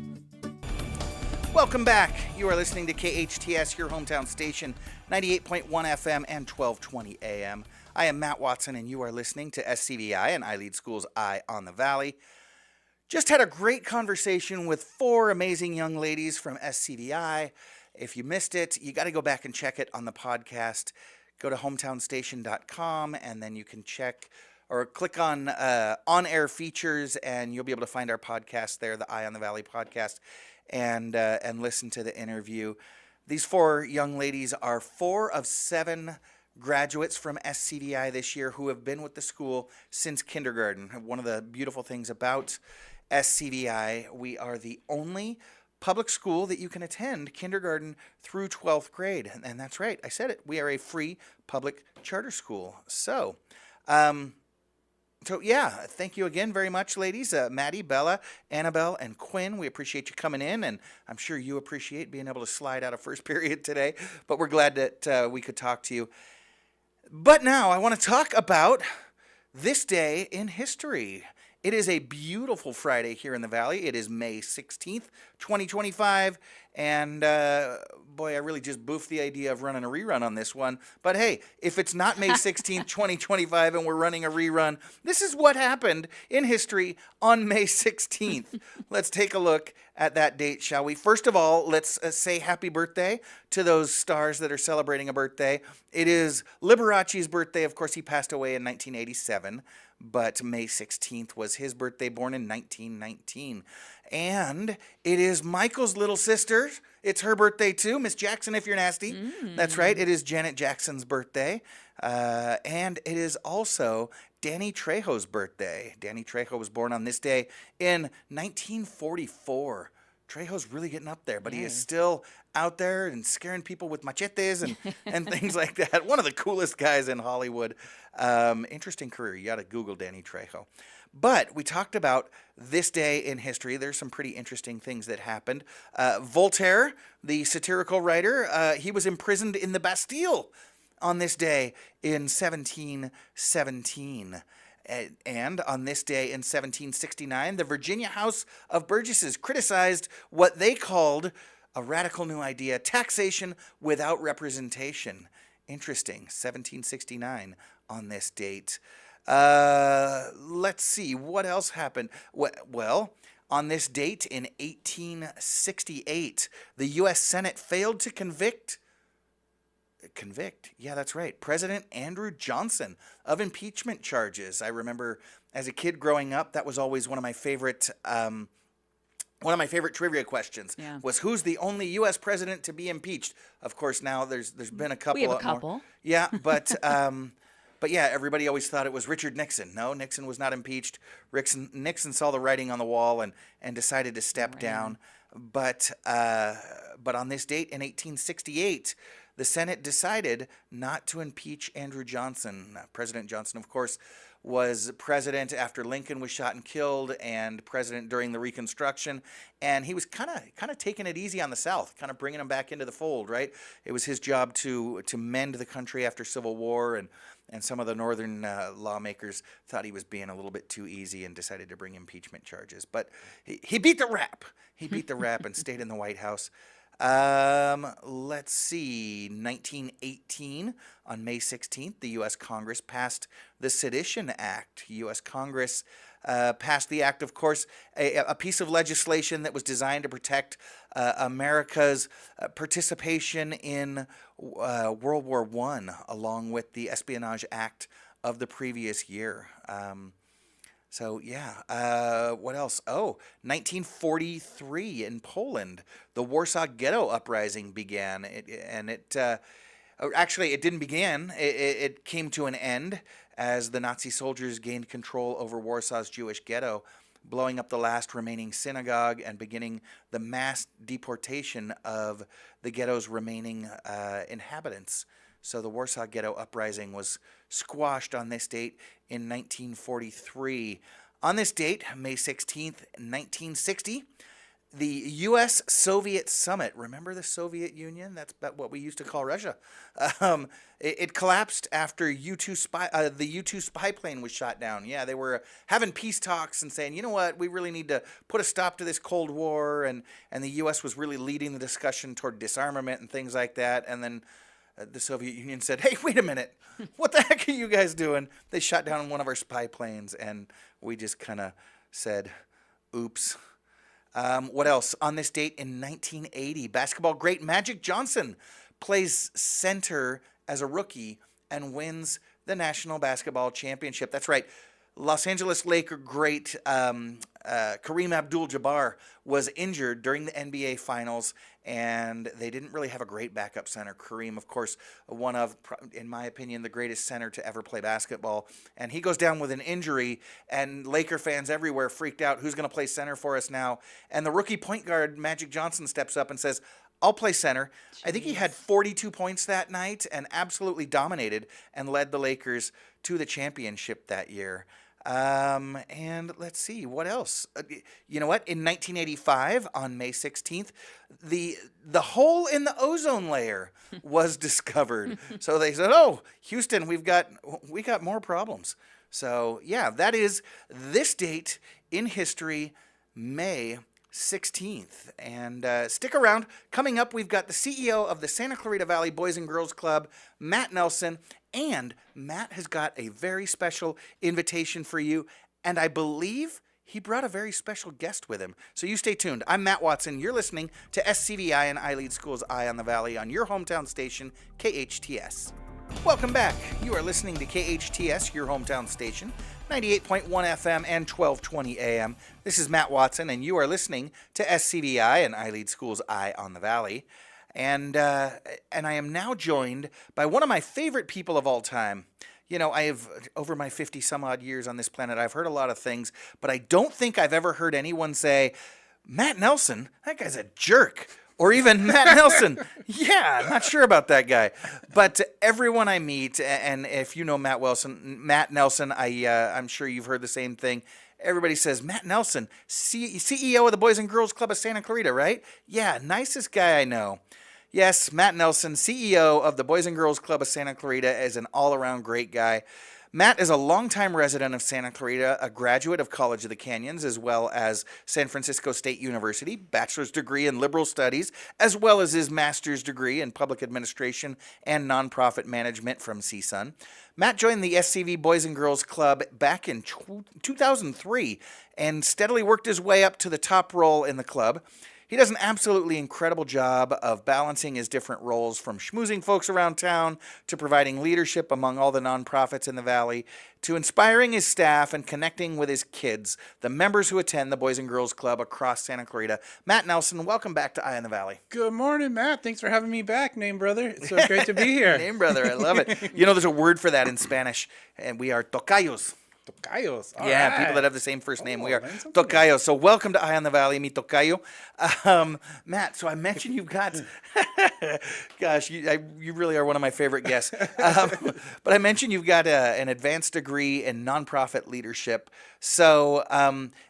Welcome back. You are listening to KHTS, your hometown station, 98.1 FM and 1220 AM. I am Matt Watson, and you are listening to SCVi and iLead School's Eye on the Valley. Just had a great conversation with 4 amazing young ladies from SCVi. If you missed it, you got to go back and check it on the podcast. Go to hometownstation.com, and then you can check or click on on-air features, and you'll be able to find our podcast there, the Eye on the Valley podcast, and listen to the interview. These 4 young ladies are 4 of 7 graduates from SCVi this year who have been with the school since kindergarten. One of the beautiful things about SCVi, we are the only public school that you can attend kindergarten through 12th grade. And that's right, I said it. We are a free public charter school. So yeah, thank you again very much, ladies. Madi, Bella, Anabelle, and Quinn, we appreciate you coming in, and I'm sure you appreciate being able to slide out of first period today, but we're glad that we could talk to you. But now I want to talk about this day in history. It is a beautiful Friday here in the Valley. It is May 16th, 2025, and boy, I really just boofed the idea of running a rerun on this one. But hey, if it's not May 16th, 2025, and we're running a rerun, this is what happened in history on May 16th. Let's take a look at that date, shall we? First of all, let's say happy birthday to those stars that are celebrating a birthday. It is Liberace's birthday. Of course, he passed away in 1987. But May 16th was his birthday, born in 1919. And it is Michael's little sister. It's her birthday, too. Miss Jackson, if you're nasty. That's right. It is Janet Jackson's birthday. And it is also Danny Trejo's birthday. Danny Trejo was born on this day in 1944. Trejo's really getting up there, but he is still out there and scaring people with machetes and things like that. One of the coolest guys in Hollywood. Interesting career. You got to Google Danny Trejo. But we talked about this day in history. There's some pretty interesting things that happened. Voltaire, the satirical writer, he was imprisoned in the Bastille on this day in 1717. And on this day in 1769, the Virginia House of Burgesses criticized what they called a radical new idea, taxation without representation. Interesting, 1769 on this date. Let's see, what else happened? Well, on this date in 1868, the U.S. Senate failed to convict, yeah, that's right, President Andrew Johnson of impeachment charges. I remember as a kid growing up, that was always one of my favorite trivia questions was who's the only U.S. president to be impeached? Of course, now there's been a couple. We have a couple. More. Yeah, but yeah, everybody always thought it was Richard Nixon. No, Nixon was not impeached. Nixon saw the writing on the wall and decided to step down. But on this date in 1868, the Senate decided not to impeach Andrew Johnson. President Johnson, of course, was president after Lincoln was shot and killed, and president during the Reconstruction, and he was kind of taking it easy on the South, kind of bringing them back into the fold, right? It was his job to mend the country after Civil War, and some of the northern lawmakers thought he was being a little bit too easy and decided to bring impeachment charges. But he beat the rap. He beat the rap and stayed in the White House. Let's see, 1918, on May 16th, the U.S. Congress passed the Sedition Act. U.S. Congress passed the act, of course, a piece of legislation that was designed to protect America's participation in World War I, along with the Espionage Act of the previous year. What else? 1943 in Poland, the Warsaw Ghetto Uprising began. It didn't begin. It came to an end as the Nazi soldiers gained control over Warsaw's Jewish ghetto, blowing up the last remaining synagogue and beginning the mass deportation of the ghetto's remaining inhabitants. So the Warsaw Ghetto Uprising was squashed on this date in 1943. On this date, May 16th, 1960, the U.S.-Soviet Summit. Remember the Soviet Union? That's what we used to call Russia. It collapsed after the U-2 spy plane was shot down. Yeah, they were having peace talks and saying, you know what, we really need to put a stop to this Cold War, and the U.S. was really leading the discussion toward disarmament and things like that, and then the Soviet Union said, hey, wait a minute, what the heck are you guys doing? They shot down one of our spy planes, and we just kind of said, oops. What else? On this date in 1980, basketball great Magic Johnson plays center as a rookie and wins the National Basketball Championship. That's right. Los Angeles Laker great Kareem Abdul-Jabbar was injured during the NBA Finals, and they didn't really have a great backup center. Kareem, of course, one of, in my opinion, the greatest center to ever play basketball. And he goes down with an injury, and Laker fans everywhere freaked out. Who's going to play center for us now? And the rookie point guard, Magic Johnson, steps up and says, I'll play center. Jeez. I think he had 42 points that night and absolutely dominated and led the Lakers to the championship that year. And let's see, what else? You know what? In 1985, on May 16th, the hole in the ozone layer was discovered. So they said, oh, Houston, we got more problems. So, yeah, that is this date in history, May 16th. And stick around. Coming up, we've got the CEO of the Santa Clarita Valley Boys and Girls Club, Matt Nelson. And Matt has got a very special invitation for you. And I believe he brought a very special guest with him. So you stay tuned. I'm Matt Watson. You're listening to SCVi and iLead School's Eye on the Valley on your hometown station, KHTS. Welcome back. You are listening to KHTS, your hometown station, 98.1 FM and 1220 AM. This is Matt Watson, and you are listening to SCVi and iLead School's Eye on the Valley. And I am now joined by one of my favorite people of all time. You know, I have, over my 50-some-odd years on this planet, I've heard a lot of things, but I don't think I've ever heard anyone say, Matt Nelson, that guy's a jerk. Or even Matt Nelson. Yeah, not sure about that guy. But everyone I meet, and if you know Matt Nelson, I'm sure you've heard the same thing. Everybody says, Matt Nelson, CEO of the Boys and Girls Club of Santa Clarita, right? Yeah, nicest guy I know. Yes, Matt Nelson, CEO of the Boys and Girls Club of Santa Clarita, is an all-around great guy. Matt is a longtime resident of Santa Clarita, a graduate of College of the Canyons, as well as San Francisco State University, bachelor's degree in liberal studies, as well as his master's degree in public administration and nonprofit management from CSUN. Matt joined the SCV Boys and Girls Club back in 2003 and steadily worked his way up to the top role in the club. He does an absolutely incredible job of balancing his different roles, from schmoozing folks around town to providing leadership among all the nonprofits in the valley, to inspiring his staff and connecting with his kids, the members who attend the Boys and Girls Club across Santa Clarita. Matt Nelson, welcome back to Eye on the Valley. Good morning, Matt. Thanks for having me back, name brother. It's so great to be here. Name brother, I love it. You know, there's a word for that in Spanish, and we are tocayos. Tocayos. All Yeah, right. people that have the same first name. We are learn something Tocayo. So welcome to Eye on the Valley, mi Tocayo. Matt, so I mentioned you've got, gosh, you really are one of my favorite guests. But I mentioned you've got an advanced degree in nonprofit leadership. So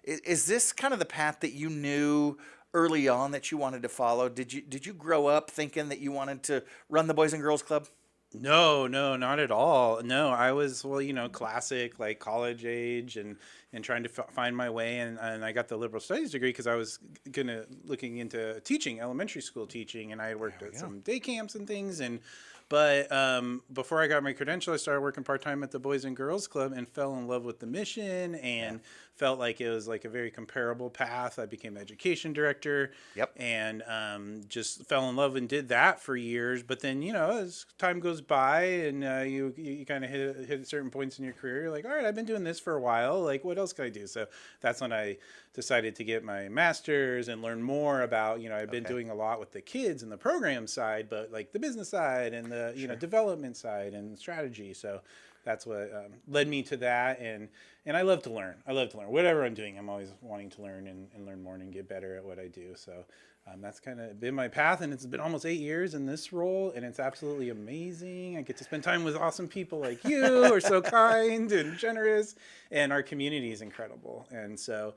is this kind of the path that you knew early on that you wanted to follow? Did you grow up thinking that you wanted to run the Boys and Girls Club? No, not at all. No, I was, well, classic, like college age and trying to find my way. And I got the liberal studies degree because I was looking into teaching, elementary school teaching. And I had worked at some day camps and things. But before I got my credential, I started working part-time at the Boys and Girls Club and fell in love with the mission and felt like it was like a very comparable path. I became education director. Yep. And just fell in love and did that for years. But then, as time goes by and you kind of hit certain points in your career, you're like, all right, I've been doing this for a while. Like, what else can I do? So that's when I decided to get my master's and learn more about, I've been doing a lot with the kids and the program side, but like the business side and the, development side and strategy. So that's what led me to that. And I love to learn. Whatever I'm doing, I'm always wanting to learn and learn more and get better at what I do. So that's kind of been my path, and it's been almost 8 years in this role, and it's absolutely amazing. I get to spend time with awesome people like you who are so kind and generous, and our community is incredible. And so,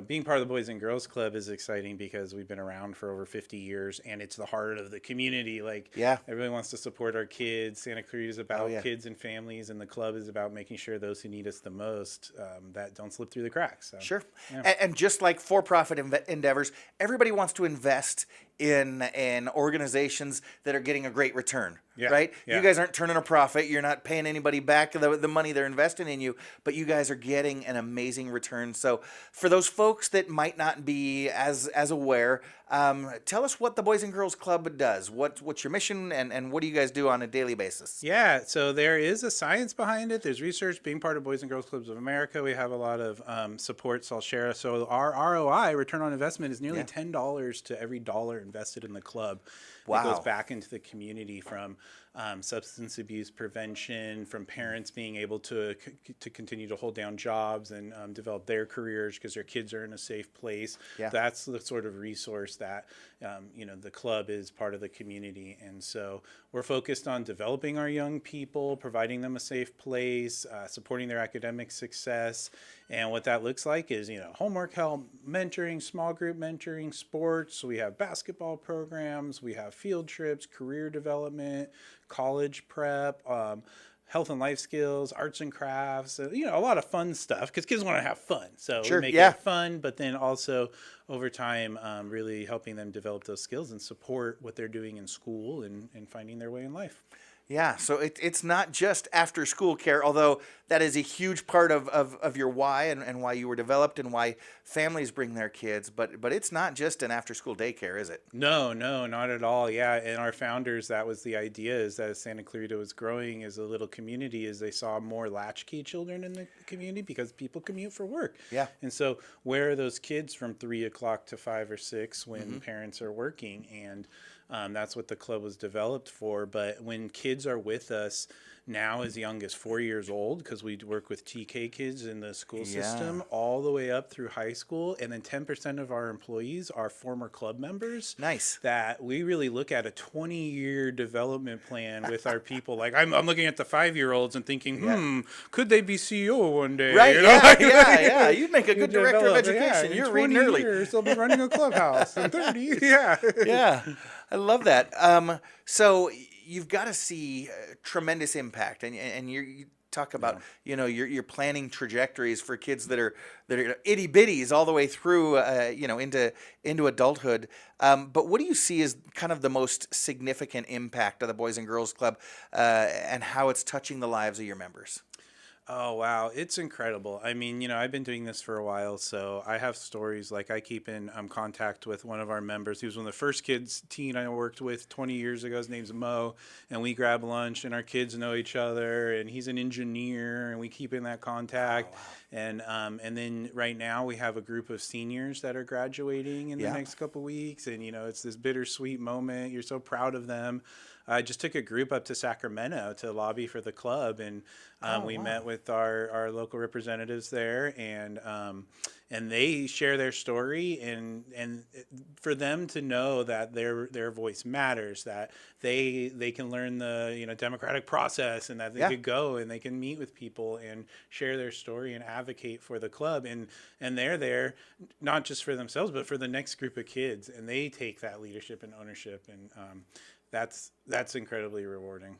being part of the Boys and Girls Club is exciting because we've been around for over 50 years, and it's the heart of the community. Like, everybody wants to support our kids. Santa Cruz is about kids and families, and the club is about making sure those who need us the most that don't slip through the cracks. So, Sure. Yeah. And just like for-profit endeavors, everybody wants to invest in organizations that are getting a great return, right? Yeah. You guys aren't turning a profit. You're not paying anybody back the money they're investing in you, but you guys are getting an amazing return. So for those folks that might not be as aware, tell us what the Boys and Girls Club does. What's your mission, and what do you guys do on a daily basis? Yeah, so there is a science behind it. There's research. Being part of Boys and Girls Clubs of America, we have a lot of support, so I'll share. So our ROI, return on investment, is nearly $10 to every dollar invested in the club. Wow. It goes back into the community from substance abuse prevention, from parents being able to continue to hold down jobs and develop their careers because their kids are in a safe place. Yeah. That's the sort of resource that the club is part of the community. And so we're focused on developing our young people, providing them a safe place, supporting their academic success. And what that looks like is, homework help, mentoring, small group mentoring, sports. We have basketball programs. We have field trips, career development, college prep, health and life skills, arts and crafts, a lot of fun stuff because kids want to have fun. So we make it fun, but then also over time, really helping them develop those skills and support what they're doing in school and finding their way in life. Yeah, so it's not just after school care, although that is a huge part of your why and why you were developed and why families bring their kids, but it's not just an after school daycare, is it? No, not at all. Yeah, and our founders, that was the idea, is that as Santa Clarita was growing as a little community, is they saw more latchkey children in the community because people commute for work. Yeah. And so where are those kids from 3 o'clock to 5 or 6 when parents are working? And that's what the club was developed for. But when kids are with us now as young as 4 years old, because we work with TK kids in the school system all the way up through high school, and then 10% of our employees are former club members. Nice. That we really look at a 20-year development plan with our people. Like I'm looking at the 5-year-olds and thinking, could they be CEO one day? Right, yeah. You'd make a good director of develop, education. You're reading 20 early. years, they'll be running a clubhouse. In 30, yeah. I love that. So you've got to see tremendous impact, and you talk about you're planning trajectories for kids that are itty bitties all the way through into adulthood. But what do you see as kind of the most significant impact of the Boys and Girls Club and how it's touching the lives of your members? Oh, wow. It's incredible. I mean, I've been doing this for a while, so I have stories. Like I keep in contact with one of our members. He was one of the first teen I worked with 20 years ago. His name's Mo, and we grab lunch, and our kids know each other, and he's an engineer, and we keep in that contact. Oh, wow. And then right now we have a group of seniors that are graduating in the next couple weeks, and, it's this bittersweet moment. You're so proud of them. I just took a group up to Sacramento to lobby for the club, and we met with our local representatives there, and they share their story, and for them to know that their voice matters, that they can learn the democratic process, and that they could go and they can meet with people and share their story and advocate for the club, and they're there not just for themselves but for the next group of kids, and they take that leadership and ownership, and that's incredibly rewarding.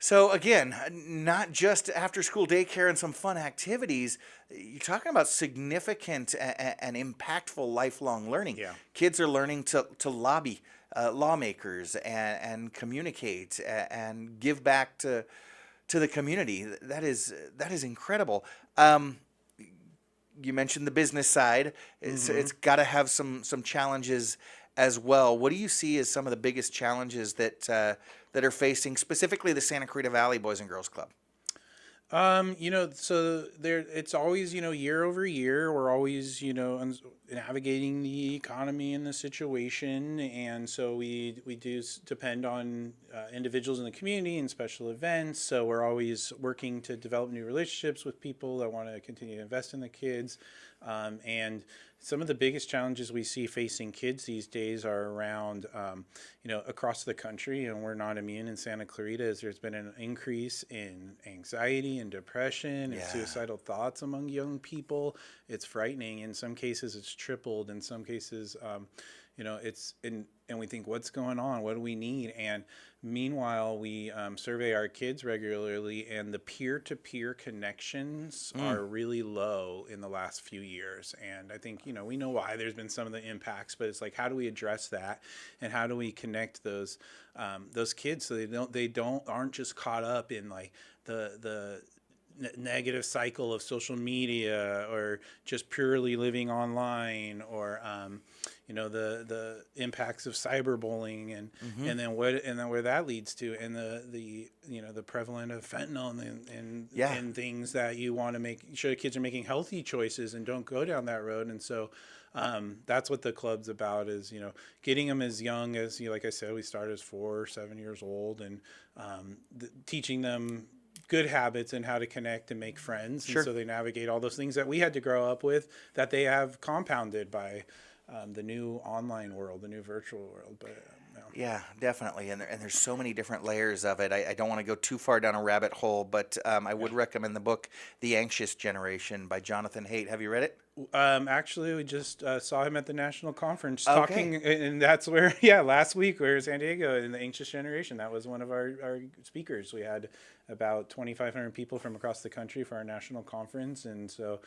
So again, not just after school daycare and some fun activities. You're talking about significant and impactful lifelong learning. Yeah. Kids are learning to lobby lawmakers and communicate and give back to the community. That is incredible. You mentioned the business side. It's got to have some challenges as well. What do you see as some of the biggest challenges that are facing specifically the Santa Clarita Valley Boys and Girls Club? So it's always, year over year, we're always, navigating the economy and the situation. And so we do depend on individuals in the community and special events. So we're always working to develop new relationships with people that want to continue to invest in the kids. And some of the biggest challenges we see facing kids these days are around, across the country, and we're not immune in Santa Clarita, as there's been an increase in anxiety and depression and suicidal thoughts among young people. It's frightening. In some cases, it's tripled. In some cases, and we think, what's going on? What do we need? And meanwhile, we survey our kids regularly, and the peer-to-peer connections are really low in the last few years. And I think, we know why there's been some of the impacts, but it's like, how do we address that? And how do we connect those kids so they aren't just caught up in like the negative cycle of social media, or just purely living online, or the impacts of cyberbullying, and then where that leads to, and the prevalent of fentanyl and things that you want to make sure kids are making healthy choices and don't go down that road. And so that's what the club's about, is getting them as young as, like I said, we start as 4 or 7 years old, and teaching them good habits and how to connect and make friends. Sure. And so they navigate all those things that we had to grow up with, that they have compounded by the new online world, the new virtual world. But Yeah, definitely. And there's so many different layers of it. I don't want to go too far down a rabbit hole, but I would recommend the book The Anxious Generation by Jonathan Haidt. Have you read it? Actually, we just saw him at the national conference talking, and that's where, last week we were in San Diego in the Anxious Generation. That was one of our speakers. We had about 2,500 people from across the country for our national conference, and so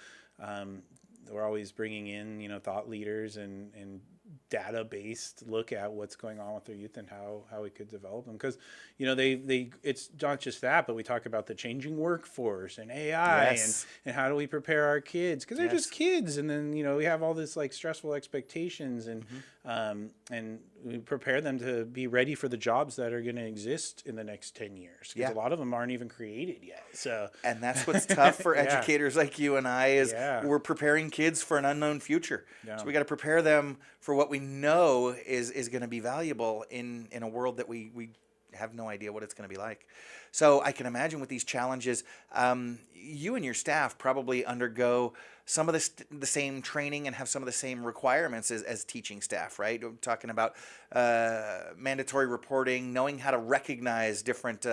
we're always bringing in, thought leaders and data-based look at what's going on with their youth and how we could develop them. Because, it's not just that, but we talk about the changing workforce and AI, and how do we prepare our kids? Because they're just kids. And then, we have all this like stressful expectations, and we prepare them to be ready for the jobs that are going to exist in the next 10 years. Because a lot of them aren't even created yet. So, and that's what's tough for educators like you and I, is we're preparing kids for an unknown future. So we got to prepare them for what we know is going to be valuable in a world that we have no idea what it's going to be like. So I can imagine with these challenges, you and your staff probably undergo some of the same training and have some of the same requirements as teaching staff, right? We're talking about mandatory reporting, knowing how to recognize different,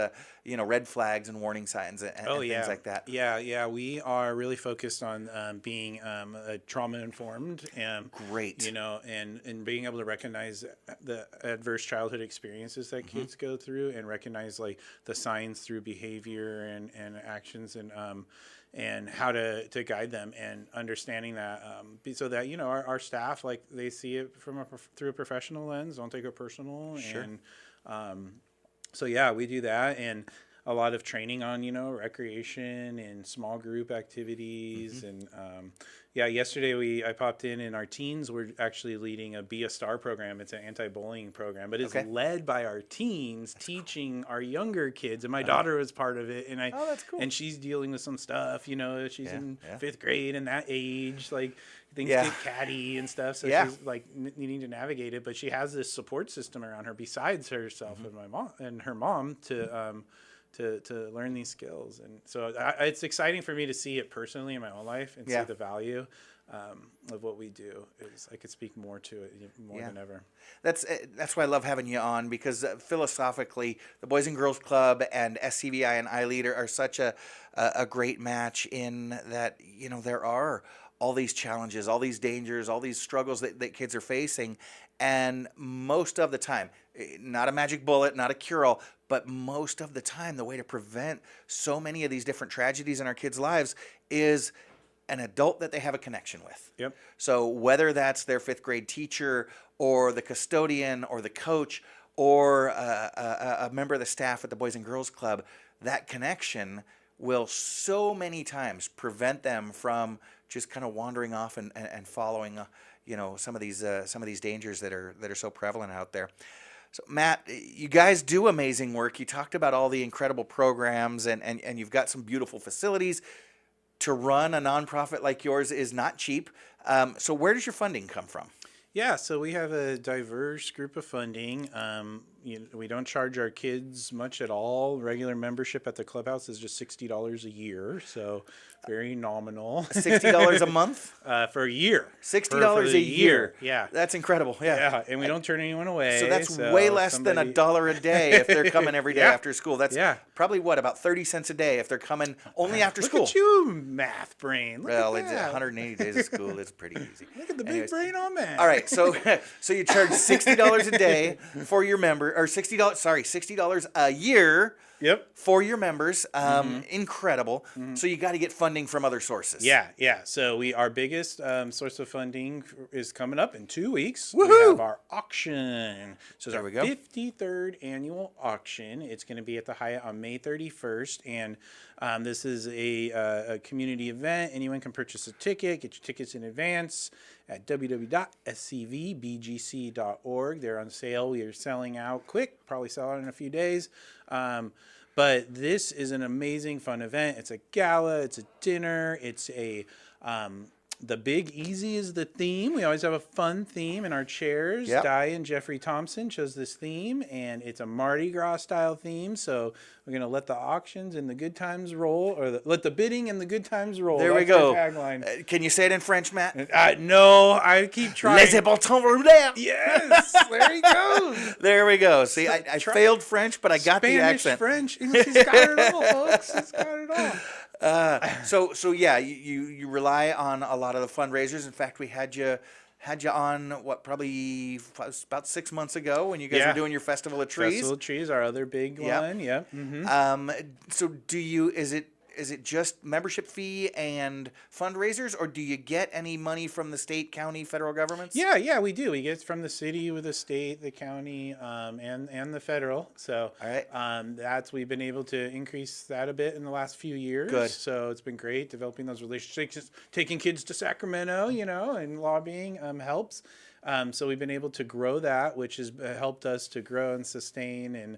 red flags and warning signs and things like that. Yeah. We are really focused on being trauma informed, and great, and being able to recognize the adverse childhood experiences that kids go through, and recognize like the signs through behavior and actions, and how to guide them, and understanding that so that our staff, like, they see it through a professional lens, don't take it personal. Sure. And so we do that. And a lot of training on, recreation and small group activities. And yesterday I popped in, and our teens were actually leading a Be a Star program. It's an anti-bullying program, but it's led by our teens teaching our younger kids. And my daughter was part of it. And that's cool. And she's dealing with some stuff, she's in 5th grade and that age, like things get catty and stuff. So she's like needing to navigate it, but she has this support system around her besides herself and my mom and her mom to learn these skills. And so it's exciting for me to see it personally in my own life and see the value of what we do. I could speak more to it more than ever. That's why I love having you on, because philosophically, the Boys and Girls Club and SCVi and iLead are such a great match in that, there are all these challenges, all these dangers, all these struggles that kids are facing. And most of the time, not a magic bullet, not a cure-all, but most of the time, the way to prevent so many of these different tragedies in our kids' lives is an adult that they have a connection with. Yep. So whether that's their 5th grade teacher or the custodian or the coach or a member of the staff at the Boys and Girls Club, that connection will so many times prevent them from just kind of wandering off and following some of these dangers that are so prevalent out there. So Matt, you guys do amazing work. You talked about all the incredible programs and you've got some beautiful facilities. To run a nonprofit like yours is not cheap. So where does your funding come from? Yeah, so we have a diverse group of funding. We don't charge our kids much at all. Regular membership at the clubhouse is just $60 a year, so very nominal. $60 a month? For a year. $60 a year. Yeah. That's incredible. Yeah, and we don't turn anyone away. So that's way less than $1 a day if they're coming every day after school. That's probably about 30 cents a day if they're coming only after school. Look at you, math brain. Well, it's 180 days of school. It's pretty easy. Look at the big brain on that. All right, so you charge $60 a day for your member, or $60 a year. Yep. For your members. Incredible. So you got to get funding from other sources. Yeah. So our biggest source of funding is coming up in 2 weeks. Woohoo! We have our auction. So there it's we our go. 53rd annual auction. It's going to be at the Hyatt on May 31st. And this is a community event. Anyone can purchase a ticket. Get your tickets in advance at www.scvbgc.org. They're on sale. We are selling out quick. Probably sell out in a few days. But this is an amazing fun event. It's a gala, it's a dinner, it's the Big Easy is the theme. We always have a fun theme in our chairs. Yep. Di and Jeffrey Thompson chose this theme, and it's a Mardi Gras style theme. So we're going to let the auctions and the good times roll, or let the bidding and the good times roll. There we That's go. our tagline. Can you say it in French, Matt? No, I keep trying. Laissez bon temps rouler. Yes, there he goes. There we go. See, I failed French, but I got the Spanish, accent. French, English, he's got it all, folks. He's got it all. So yeah, you rely on a lot of the fundraisers. In fact, we had you on probably about 6 months ago when you guys were doing your Festival of Trees. Festival of Trees, our other big one. Yeah. So is it just membership fee and fundraisers, or do you get any money from the state, county, federal governments? Yeah, we do. We get from the city, with the state, the county, and the federal. So all right. we've been able to increase that a bit in the last few years. Good. So it's been great developing those relationships, taking kids to Sacramento, and lobbying helps. So we've been able to grow that, which has helped us to grow and sustain and.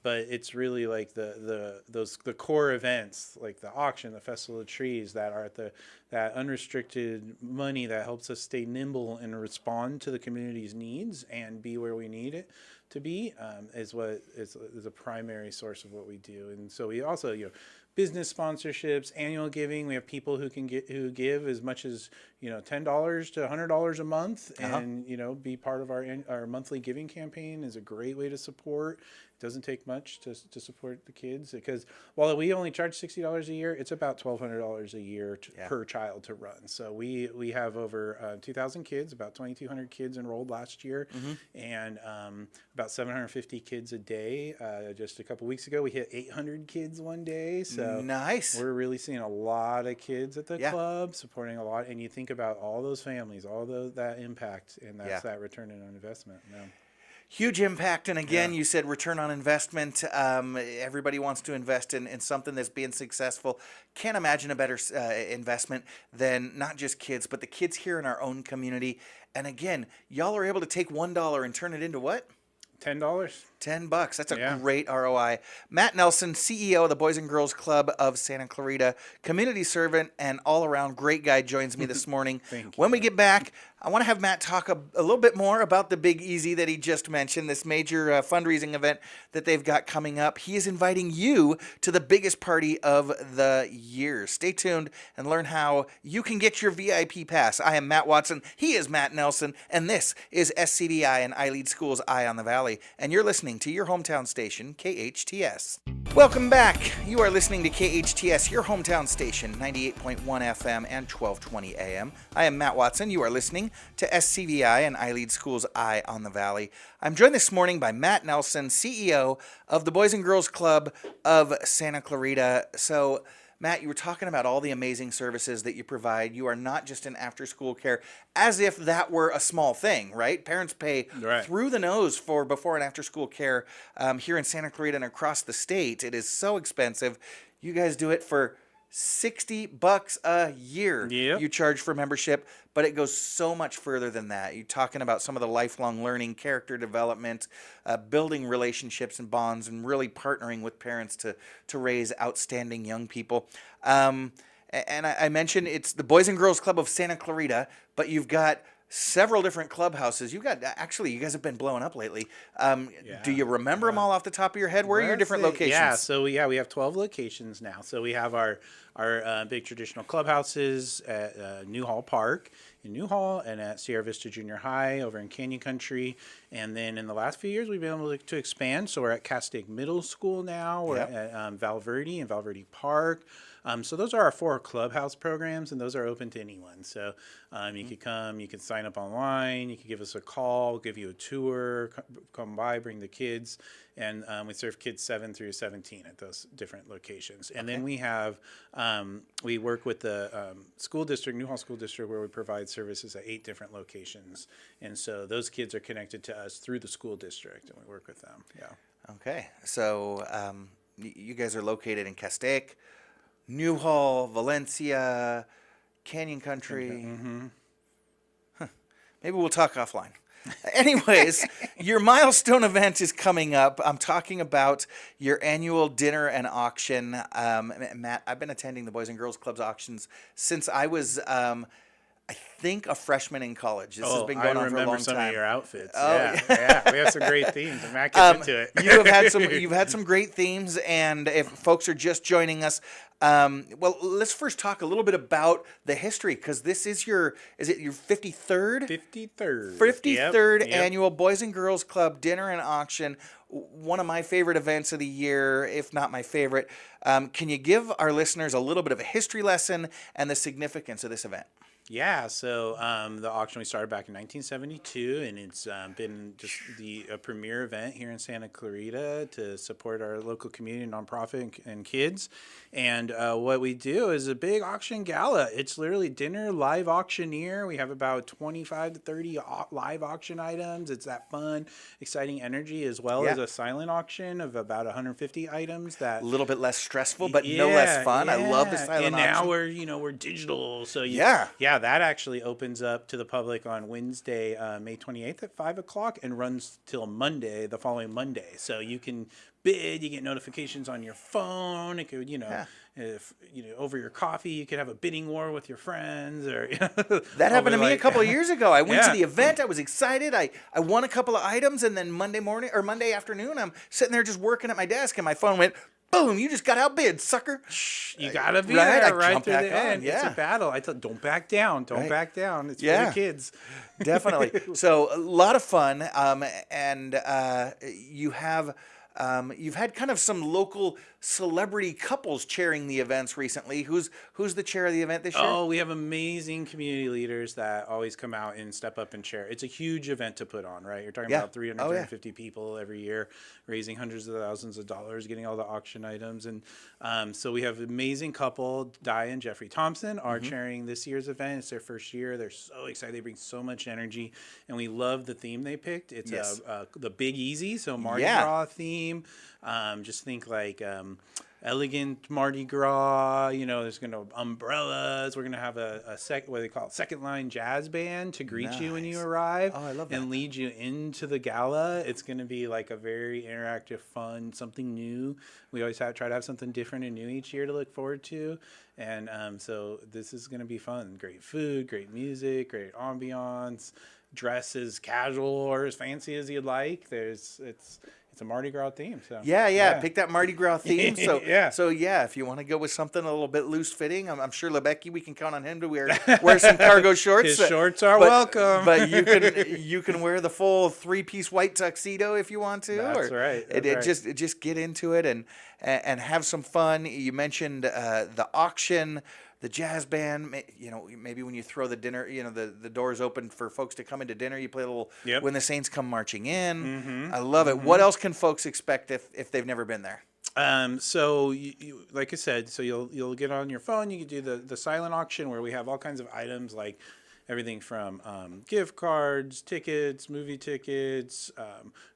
But it's really like the core events, like the auction, the Festival of Trees, that are that unrestricted money that helps us stay nimble and respond to the community's needs and be where we need it to be, is a primary source of what we do. And so we also, business sponsorships, annual giving. We have people who give as much as $10 to $100 a month, and be part of our monthly giving campaign is a great way to support. It doesn't take much to support the kids, because while we only charge $60 a year, it's about $1,200 a year per child to run. So we have over 2,000 kids, about 2,200 kids enrolled last year, and about 750 kids a day. Just a couple weeks ago, we hit 800 kids one day. So nice. We're really seeing a lot of kids at the club, supporting a lot. And you think about all those families, that impact, and that's that return on investment. Huge impact, and again, you said return on investment. Everybody wants to invest in something that's being successful. Can't imagine a better investment than not just kids, but the kids here in our own community. And again, y'all are able to take $1 and turn it into what? $10. $10. That's a great ROI. Matt Nelson, CEO of the Boys and Girls Club of Santa Clarita, community servant and all-around great guy, joins me this morning. When we get back, I want to have Matt talk a little bit more about the Big Easy that he just mentioned, this major fundraising event that they've got coming up. He is inviting you to the biggest party of the year. Stay tuned and learn how you can get your VIP pass. I am Matt Watson. He is Matt Nelson. And this is SCVi and iLead Schools Eye on the Valley. And you're listening to your hometown station, KHTS. Welcome back. You are listening to KHTS, your hometown station, 98.1 FM and 1220 AM. I am Matt Watson. You are listening to SCVi and iLead Schools Eye on the Valley. I'm joined this morning by Matt Nelson, CEO of the Boys and Girls Club of Santa Clarita. So, Matt, you were talking about all the amazing services that you provide. You are not just in after-school care, as if that were a small thing, right? Parents pay through the nose for before and after-school care here in Santa Clarita and across the state. It is so expensive. You guys do it for $60 a year. You charge for membership, but it goes so much further than that. You're talking about some of the lifelong learning, character development, building relationships and bonds, and really partnering with parents to raise outstanding young people. And I mentioned it's the Boys and Girls Club of Santa Clarita, but you've got several different clubhouses. You guys have been blowing up lately. Do you remember them all off the top of your head? Where are your different locations? Yeah, so we have 12 locations now. So we have our big traditional clubhouses at Newhall Park in Newhall and at Sierra Vista Junior High over in Canyon Country. And then in the last few years, we've been able to expand. So we're at Castaic Middle School now. We're at Valverde and Valverde Park. So those are our 4 clubhouse programs, and those are open to anyone. So you could come, you can sign up online, you can give us a call, we'll give you a tour, come by, bring the kids, and we serve kids 7 through 17 at those different locations. And then we have, we work with the school district, Newhall School District, where we provide services at 8 different locations. And so those kids are connected to us through the school district, and we work with them. Okay, so you guys are located in Castaic, Newhall, Valencia, Canyon Country. Maybe we'll talk offline. Anyways, your milestone event is coming up. I'm talking about your annual dinner and auction. Matt, I've been attending the Boys and Girls Club's auctions since I was, I think, a freshman in college. This has been going on for a long time. I remember some of your outfits. We have some great themes. And Matt gets into it. You've had some great themes, and if folks are just joining us, well, let's first talk a little bit about the history, because this is your 53rd? 53rd annual Boys and Girls Club Dinner and Auction. One of my favorite events of the year, if not my favorite. Can you give our listeners a little bit of a history lesson and the significance of this event? Yeah, so the auction, we started back in 1972, and it's been just a premier event here in Santa Clarita to support our local community, nonprofit, and kids. And what we do is a big auction gala. It's literally dinner, live auctioneer. We have about 25 to 30 live auction items. It's that fun, exciting energy, as well as a silent auction of about 150 items. That a little bit less stressful, but no less fun. I love the silent auction. And now we're digital, so that actually opens up to the public on Wednesday, May 28th at 5 o'clock and runs till Monday, the following Monday. So you can bid, you get notifications on your phone. It could, if over your coffee, you could have a bidding war with your friends. Or that happened to me a couple of years ago. I went to the event. I was excited. I won a couple of items, and then Monday morning or Monday afternoon, I'm sitting there just working at my desk, and my phone went, boom, you just got outbid, sucker. You got to be there right through the end. Yeah. It's a battle. I thought, don't back down. Don't back down. It's for the kids. Definitely. So a lot of fun. And you have... you've had kind of some local celebrity couples chairing the events recently. Who's the chair of the event this year? Oh, we have amazing community leaders that always come out and step up and chair. It's a huge event to put on, right? You're talking Yeah. about 300, Oh, yeah. 350 people every year, raising hundreds of thousands of dollars, getting all the auction items. And so we have an amazing couple, Di and Jeffrey Thompson, are chairing this year's event. It's their first year. They're so excited. They bring so much energy. And we love the theme they picked. It's Yes. the Big Easy, so Mardi Yeah. Gras theme. Just think like elegant Mardi Gras. You know, there's gonna umbrellas. We're gonna have a what they call it, second line jazz band to greet you when you Nice. arrive. Oh, I love that. And lead you into the gala. It's gonna be like a very interactive, fun, something new. We always try to have something different and new each year to look forward to. And so this is gonna be fun. Great food, great music, great ambiance. Dress as casual or as fancy as you'd like. It's a Mardi Gras theme. So Yeah. Pick that Mardi Gras theme. So Yeah. So if you want to go with something a little bit loose fitting, I'm sure Lebecky, we can count on him to wear some cargo shorts. His shorts are But- welcome. But you can wear the full 3-piece white tuxedo if you want to. That's right. That's right. Just get into it and have some fun. You mentioned the auction. The jazz band, you know, maybe when you throw the dinner, you know, the doors open for folks to come into dinner, you play a little Yep. When the Saints Come Marching In. I love it. What else can folks expect if they've never been there? So you, like I said, so you'll get on your phone. You can do the silent auction where we have all kinds of items like everything from gift cards, tickets, movie tickets,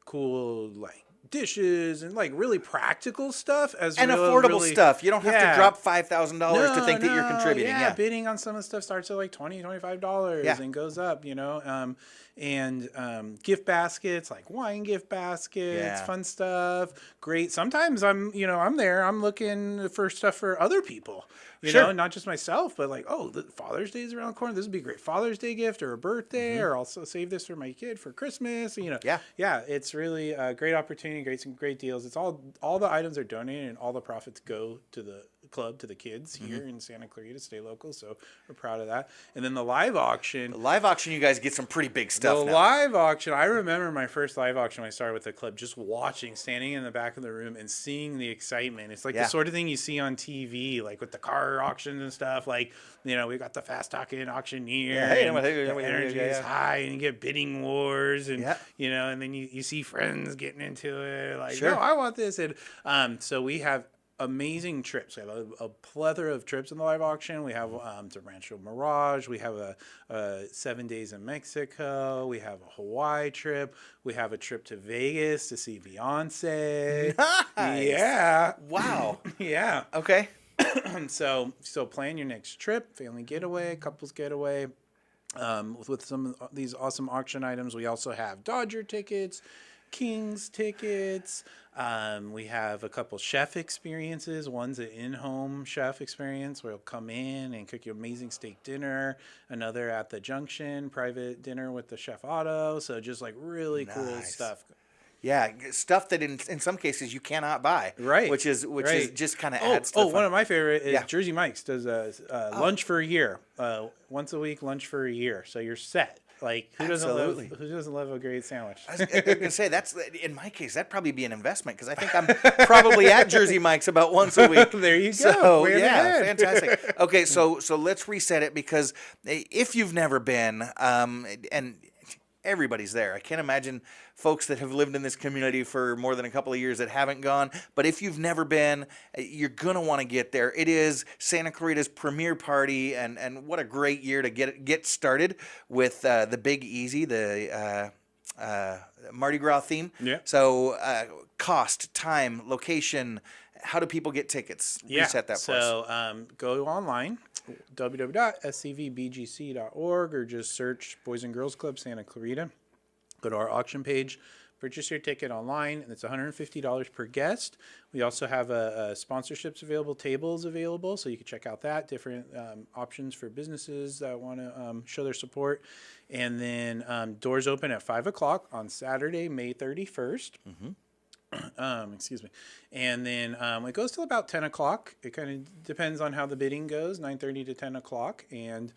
cool like dishes and like really practical stuff And affordable stuff. You don't have to drop $5,000 to think that you're contributing. Yeah, bidding on some of the stuff starts at like $20, $25 Yeah. and goes up, you know. And gift baskets, like wine gift baskets, Yeah. fun stuff. Great. Sometimes I'm there. I'm looking for stuff for other people. You Sure. know, not just myself, but like, oh, the Father's Day is around the corner. This would be a great Father's Day gift or a birthday, or also save this for my kid for Christmas. You know, Yeah. it's really a great opportunity, some great deals. It's all the items are donated and all the profits go to the club, to the kids here in Santa Clarita. Stay local, so we're proud of that. And then the live auction. You guys get some pretty big stuff The now. live auction, I remember my first live auction when I started with the club, just watching, standing in the back of the room and seeing the excitement. It's like the sort of thing you see on TV, like with the car auctions and stuff. Like, you know, we got the fast talking auctioneer. Yeah, and the energy is high, and you get bidding wars, and you know, and then you see friends getting into it. Like, no, I want this. And so we have amazing trips. We have a plethora of trips in the live auction. We have to Rancho Mirage. We have a 7 days in Mexico. We have a Hawaii trip. We have a trip to Vegas to see Beyonce. Nice. Yeah. Wow. Yeah. Okay. So plan your next trip, family getaway, couples getaway. With some of these awesome auction items, we also have Dodger tickets, Kings tickets. We have a couple chef experiences. One's an in-home chef experience where he'll come in and cook you amazing steak dinner. Another at the Junction, private dinner with the Chef Otto. So just like really cool stuff. Yeah, stuff that in some cases you cannot buy. Right. Which is just kind of adds to Oh, the fun. one of my favorite is Jersey Mike's does a lunch for a year. Once a week lunch for a year. So you're set. Like who doesn't love a great sandwich? I was gonna say that's in my case that'd probably be an investment because I think I'm probably at Jersey Mike's about once a week. There you go. So Way ahead. fantastic. Okay, so let's reset it because if you've never been, and everybody's there. I can't imagine folks that have lived in this community for more than a couple of years that haven't gone. But if you've never been, you're going to want to get there. It is Santa Clarita's premier party, and what a great year to get started with the Big Easy, the Mardi Gras theme. Yeah. So cost, time, location, how do people get tickets? Reset that for us. So go online, www.scvbgc.org, or just search Boys and Girls Club Santa Clarita. Go to our auction page, purchase your ticket online, and it's $150 per guest. We also have sponsorships available, tables available, so you can check out that, different options for businesses that want to show their support. And then doors open at 5 o'clock on Saturday, May 31st. Excuse me. And then it goes till about 10 o'clock. It kind of depends on how the bidding goes, 9:30 to 10 o'clock. And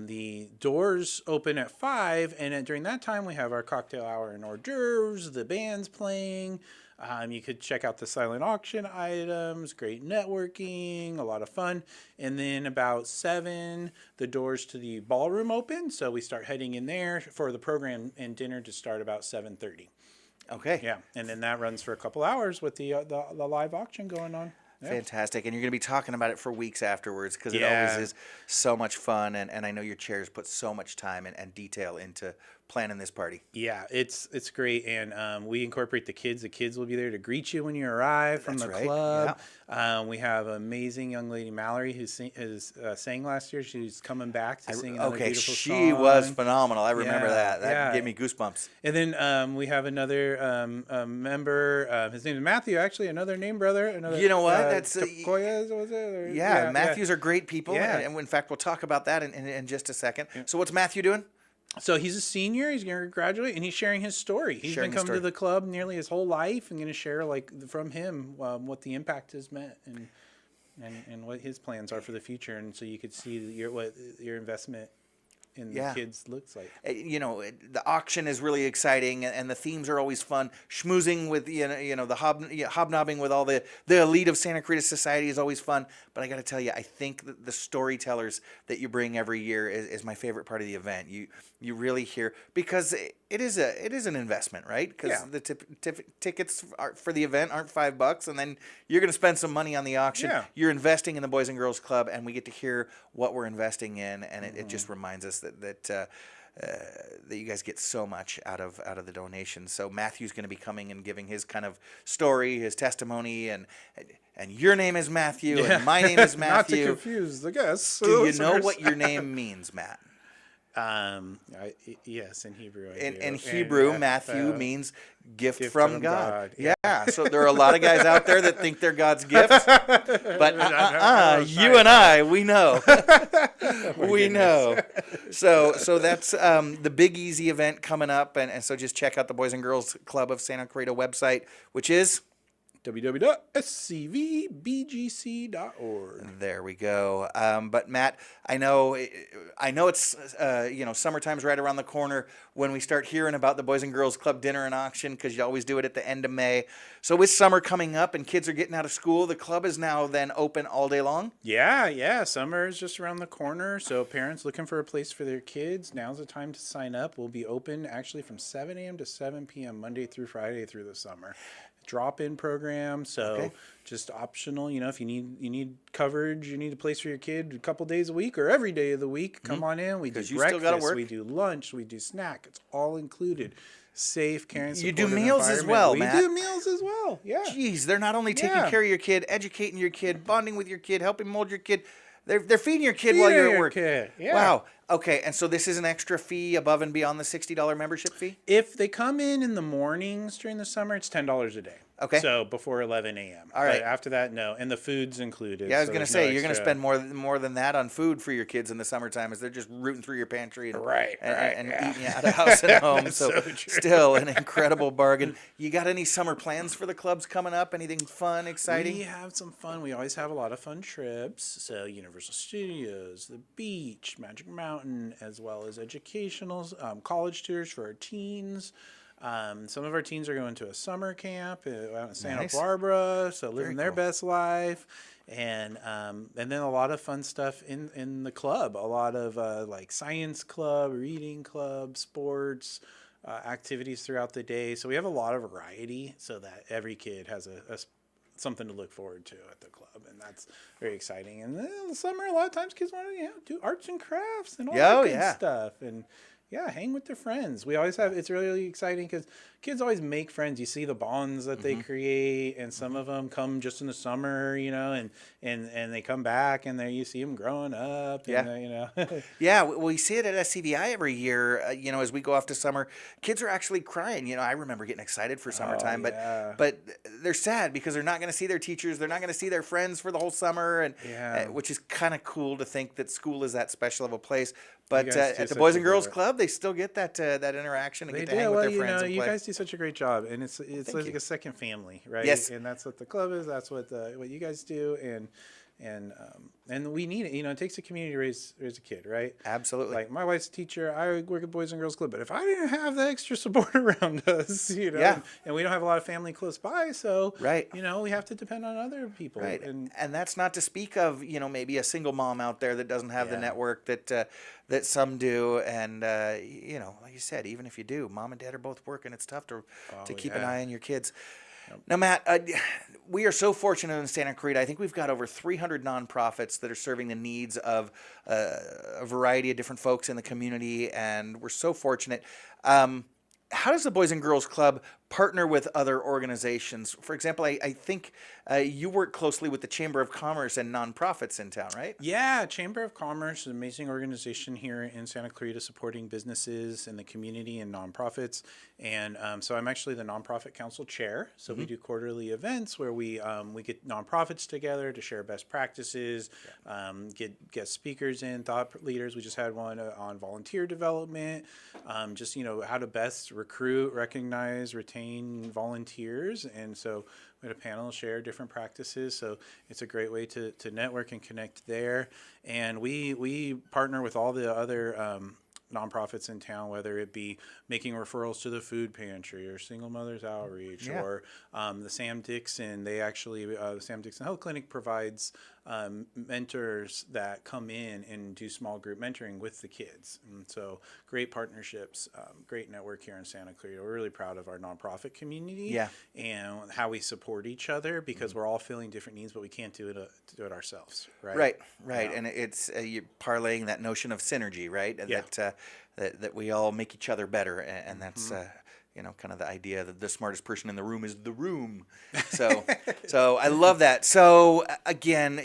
the doors open at 5. And during that time, we have our cocktail hour and hors d'oeuvres, the band's playing. You could check out the silent auction items, great networking, a lot of fun. And then about 7, the doors to the ballroom open. So we start heading in there for the program and dinner to start about 7:30. Okay. Yeah, and then that runs for a couple hours with the live auction going on. Yeah. Fantastic. And you're going to be talking about it for weeks afterwards because it Yeah. always is so much fun. And I know your chairs put so much time and detail into planning this party. Yeah, it's great, and we incorporate the kids. The kids will be there to greet you when you arrive from That's the right, club. We have an amazing young lady, Mallory, who sang last year. She's coming back to sing another Okay, beautiful she song. was phenomenal. I remember Yeah, that. That yeah. gave me goosebumps. And then we have another member. His name is Matthew. Actually, another name brother. Another. You know what? That's Tapoyas, was it? Or- yeah, Matthews are great people. Yeah. And in fact, we'll talk about that in just a second. So what's Matthew doing? So he's a senior. He's going to graduate, and he's sharing his story. He's Sharing been his coming story. to the club nearly his whole life, and going to share from him what the impact has meant and what his plans are for the future. And so you could see what your investment in the kids looks like. The auction is really exciting, and the themes are always fun. Schmoozing with the hobnobbing with all the elite of Santa Cruz society is always fun. But I got to tell you, I think that the storytellers that you bring every year is my favorite part of the event. You really hear, because it is an investment, right? Because the tickets for the event aren't $5, and then you're going to spend some money on the auction. Yeah. You're investing in the Boys and Girls Club, and we get to hear what we're investing in, and it just reminds us that you guys get so much out of the donations. So Matthew's going to be coming and giving his kind of story, his testimony, and your name is Matthew, and my name is Matthew. Not to confuse the guests. Do you know what your name means, Matt? Yes, in Hebrew. In Hebrew, Matthew means gift from God. Yeah. Yeah, so there are a lot of guys out there that think they're God's gift, but you and I, we know. We know. So that's the Big Easy event coming up, and so just check out the Boys and Girls Club of Santa Clarita website, which is www.scvbgc.org. There we go. But Matt, I know it's summertime's right around the corner when we start hearing about the Boys and Girls Club dinner and auction, because you always do it at the end of May. So with summer coming up and kids are getting out of school, the club is now then open all day long. Yeah. Summer is just around the corner. So parents looking for a place for their kids, now's the time to sign up. We'll be open actually from 7 a.m. to 7 p.m. Monday through Friday through the summer. Drop-in program, so just optional. If you need coverage, you need a place for your kid a couple days a week or every day of the week, come on in. We do breakfast, we do lunch, we do snack. It's all included. Safe, caring, supportive You do meals as well, Matt. We do meals as well, yeah. Jeez, they're not only taking care of your kid, educating your kid, bonding with your kid, helping mold your kid. They're feeding your kid while you're at work. Kid. Yeah. Wow. Okay, and so this is an extra fee above and beyond the $60 membership fee? If they come in the mornings during the summer, it's $10 a day. Okay. So before 11 a.m. All right. But after that, no. And the food's included. Yeah, I was so going to there's say, no you're going to extra- spend more than that on food for your kids in the summertime, as they're just rooting through your pantry and eating out of house and home. so so true. Still an incredible bargain. You got any summer plans for the clubs coming up? Anything fun, exciting? We have some fun. We always have a lot of fun trips. So Universal Studios, the beach, Magic Mountain, as well as educational college tours for our teens. Some of our teens are going to a summer camp out in Santa Barbara, so living their best life, and then a lot of fun stuff in the club. A lot of like science club, reading club, sports. Activities throughout the day. So we have a lot of variety so that every kid has something to look forward to at the club, and that's very exciting. And then in the summer, a lot of times kids want to do arts and crafts and all that good stuff, and hang with their friends. We always have, it's really exciting because kids always make friends. You see the bonds that they create, and some of them come just in the summer, and they come back, and you see them growing up. And, Yeah, we see it at SCVi every year. As we go off to summer, kids are actually crying. I remember getting excited for summertime, but they're sad because they're not going to see their teachers. They're not going to see their friends for the whole summer, and which is kind of cool to think that school is that special of a place. But at the Boys and Girls Club, they still get that interaction and get to hang with their friends and you play. guys do such a great job, and it's like a second family, right? Yes. And that's what the club is. That's what you guys do, and and we need it. It takes a community to raise a kid, right? Absolutely. Like my wife's a teacher. I work at Boys and Girls Club, but if I didn't have the extra support around us, Yeah. and we don't have a lot of family close by, so Right. we have to depend on other people. Right. And And that's not to speak of, maybe a single mom out there that doesn't have the network that some do. And, like you said, even if you do, mom and dad are both working. It's tough to keep an eye on your kids. Now, Matt, we are so fortunate in Santa Clarita. I think we've got over 300 nonprofits that are serving the needs of a variety of different folks in the community, and we're so fortunate. How does the Boys and Girls Club partner with other organizations? For example, I think you work closely with the Chamber of Commerce and nonprofits in town, right? Yeah, Chamber of Commerce is an amazing organization here in Santa Clarita supporting businesses in the community and nonprofits. And so I'm actually the nonprofit council chair. So we do quarterly events where we get nonprofits together to share best practices, get guest speakers in, thought leaders. We just had one on volunteer development, just how to best recruit, recognize, retain volunteers. And so we had a panel share different practices. So it's a great way to network and connect there. And we partner with all the other nonprofits in town, whether it be making referrals to the food pantry or Single Mothers Outreach or the Sam Dixon. They actually, the Sam Dixon Health Clinic provides mentors that come in and do small group mentoring with the kids. And so great partnerships, great network here in Santa Clarita. We're really proud of our nonprofit community and how we support each other because we're all filling different needs, but we can't do it ourselves, right? Right. And it's you're parlaying that notion of synergy, right? That we all make each other better, and that's kind of the idea that the smartest person in the room is the room. So I love that. So again,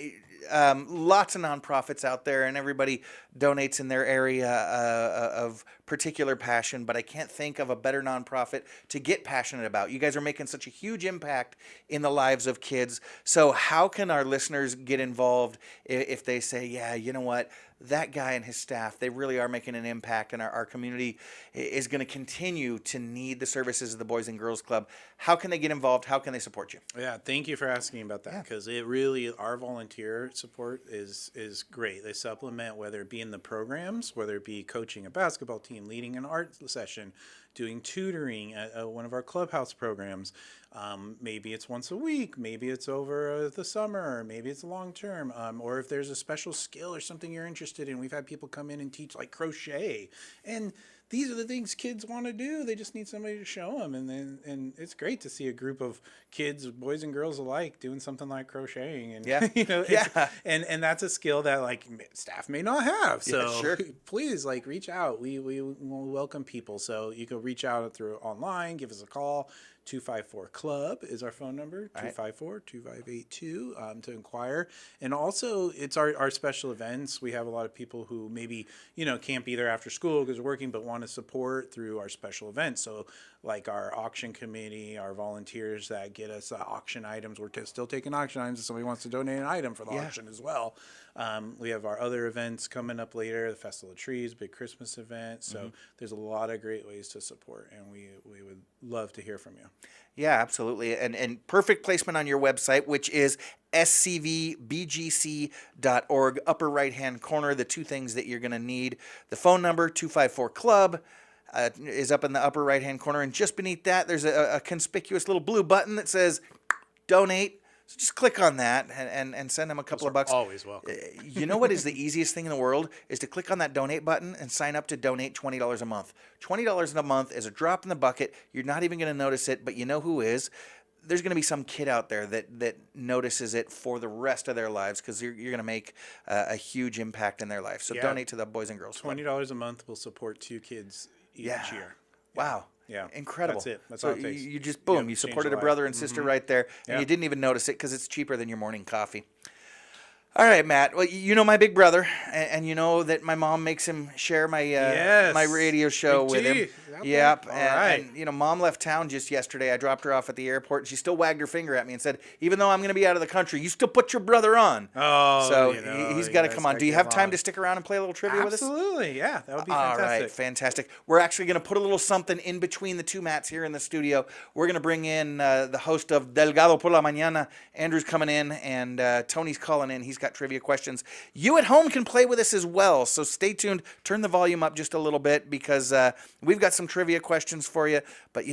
lots of nonprofits out there, and everybody donates in their area of particular passion, but I can't think of a better nonprofit to get passionate about. You guys are making such a huge impact in the lives of kids. So how can our listeners get involved if they say, yeah, you know what, that guy and his staff, they really are making an impact, and our community is going to continue to need the services of the Boys and Girls Club. How can they get involved? How can they support you? Yeah, thank you for asking about that, because it really, our volunteer support is great. They supplement, whether it be in the programs, whether it be coaching a basketball team, leading an art session, doing tutoring at one of our clubhouse programs. Maybe it's once a week, maybe it's over the summer, maybe it's long term, or if there's a special skill or something you're interested in. We've had people come in and teach like crochet, and these are the things kids want to do. They just need somebody to show them, and it's great to see a group of kids, boys and girls alike, doing something like crocheting, and and that's a skill that like staff may not have. So please reach out. We will welcome people. So you can reach out through online, give us a call. 254-CLUB is our phone number, 254-2582 to inquire. And also, it's our special events. We have a lot of people who maybe, can't be there after school because they're working, but want to support through our special events. So like our auction committee, our volunteers that get us auction items. We're still taking auction items if somebody wants to donate an item for the auction as well. We have our other events coming up later, the Festival of Trees, big Christmas event. So there's a lot of great ways to support, and we would love to hear from you. Yeah, absolutely. And perfect placement on your website, which is SCVBGC.org, upper right-hand corner, the two things that you're going to need. The phone number, 254-CLUB, is up in the upper right-hand corner. And just beneath that, there's a conspicuous little blue button that says donate. So just click on that and send them a couple of bucks. Always welcome. You know what is the easiest thing in the world is to click on that donate button and sign up to donate $20 a month. $20 a month is a drop in the bucket. You're not even going to notice it, but you know who is. There's going to be some kid out there that notices it for the rest of their lives because you're going to make a huge impact in their life. So donate to the Boys and Girls Club. $20 a month will support 2 kids each year. Wow. Yeah, incredible. That's it. That's so all it takes. You just, boom, you supported a brother and sister right there, and you didn't even notice it because it's cheaper than your morning coffee. All right, Matt. Well, you know my big brother, and you know that my mom makes him share my my radio show with him. Yep. And Mom left town just yesterday. I dropped her off at the airport, and she still wagged her finger at me and said, "Even though I'm going to be out of the country, you still put your brother on." Oh, so he's got to come on. Do you have time to stick around and play a little trivia with us? Absolutely. Yeah, that would be fantastic. All right, fantastic. We're actually going to put a little something in between the two Matts here in the studio. We're going to bring in the host of Delgado por la Mañana. Andrew's coming in, and Tony's calling in. He's got trivia questions. You at home can play with us as well, so stay tuned. Turn the volume up just a little bit because we've got some trivia questions for you. But,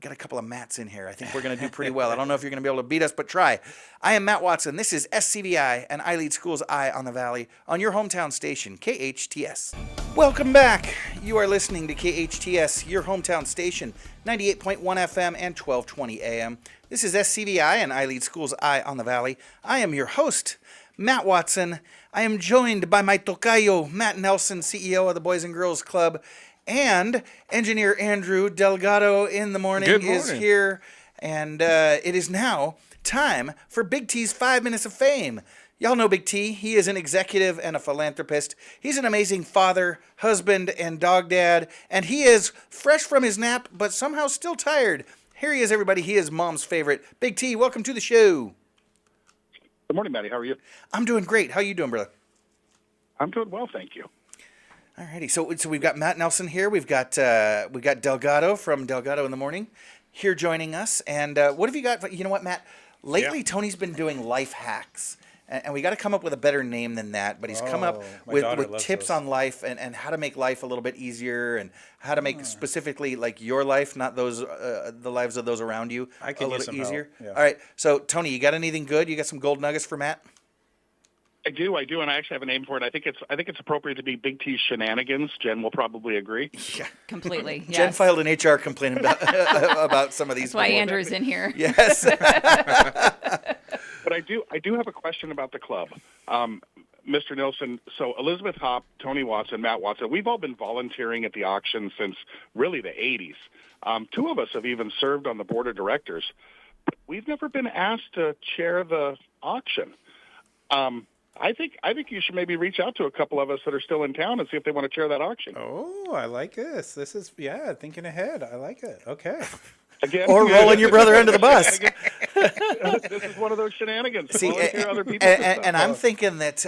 got a couple of Matts in here. I think we're going to do pretty well. I don't know if you're going to be able to beat us, but try. I am Matt Watson. This is SCVi and iLead Schools Eye on the Valley on your hometown station, KHTS. Welcome back. You are listening to KHTS, your hometown station, 98.1 FM and 1220 AM. This is SCVi and iLead Schools Eye on the Valley. I am your host, Matt Watson. I am joined by my tocayo, Matt Nelson, CEO of the Boys and Girls Club, and engineer Andrew Delgado in the morning is here. And it is now time for Big T's 5 Minutes of Fame. Y'all know Big T. He is an executive and a philanthropist. He's an amazing father, husband, and dog dad. And he is fresh from his nap, but somehow still tired. Here he is, everybody. He is Mom's favorite. Big T, welcome to the show. Good morning, Maddie. How are you? I'm doing great. How you doing, brother? I'm doing well, thank you. All righty. So we've got Matt Nelson here. We've got Delgado from Delgado in the Morning here joining us. And what have you got? You know what, Matt? Lately, Tony's been doing life hacks. And we got to come up with a better name than that. But he's come up with tips on life and how to make life a little bit easier and how to make specifically like your life, not those the lives of those around you, a little easier. Yeah. All right. So, Tony, you got anything good? You got some gold nuggets for Matt? I do, and I actually have a name for it. I think it's appropriate to be Big T's Shenanigans. Jen will probably agree. Yeah, completely. Yes. Jen filed an HR complaint about some of these. That's why Andrew's in here. Yes. But I do have a question about the club, Mr. Nilsson. So Elizabeth Hopp, Tony Watson, Matt Watson, we've all been volunteering at the auction since really the 80s. Two of us have even served on the board of directors. But we've never been asked to chair the auction. I think you should maybe reach out to a couple of us that are still in town and see if they want to chair that auction. Oh, I like this. This is, thinking ahead. I like it. Okay. Again, or rolling your brother under the bus. This is one of those shenanigans. See, other people and I'm thinking that,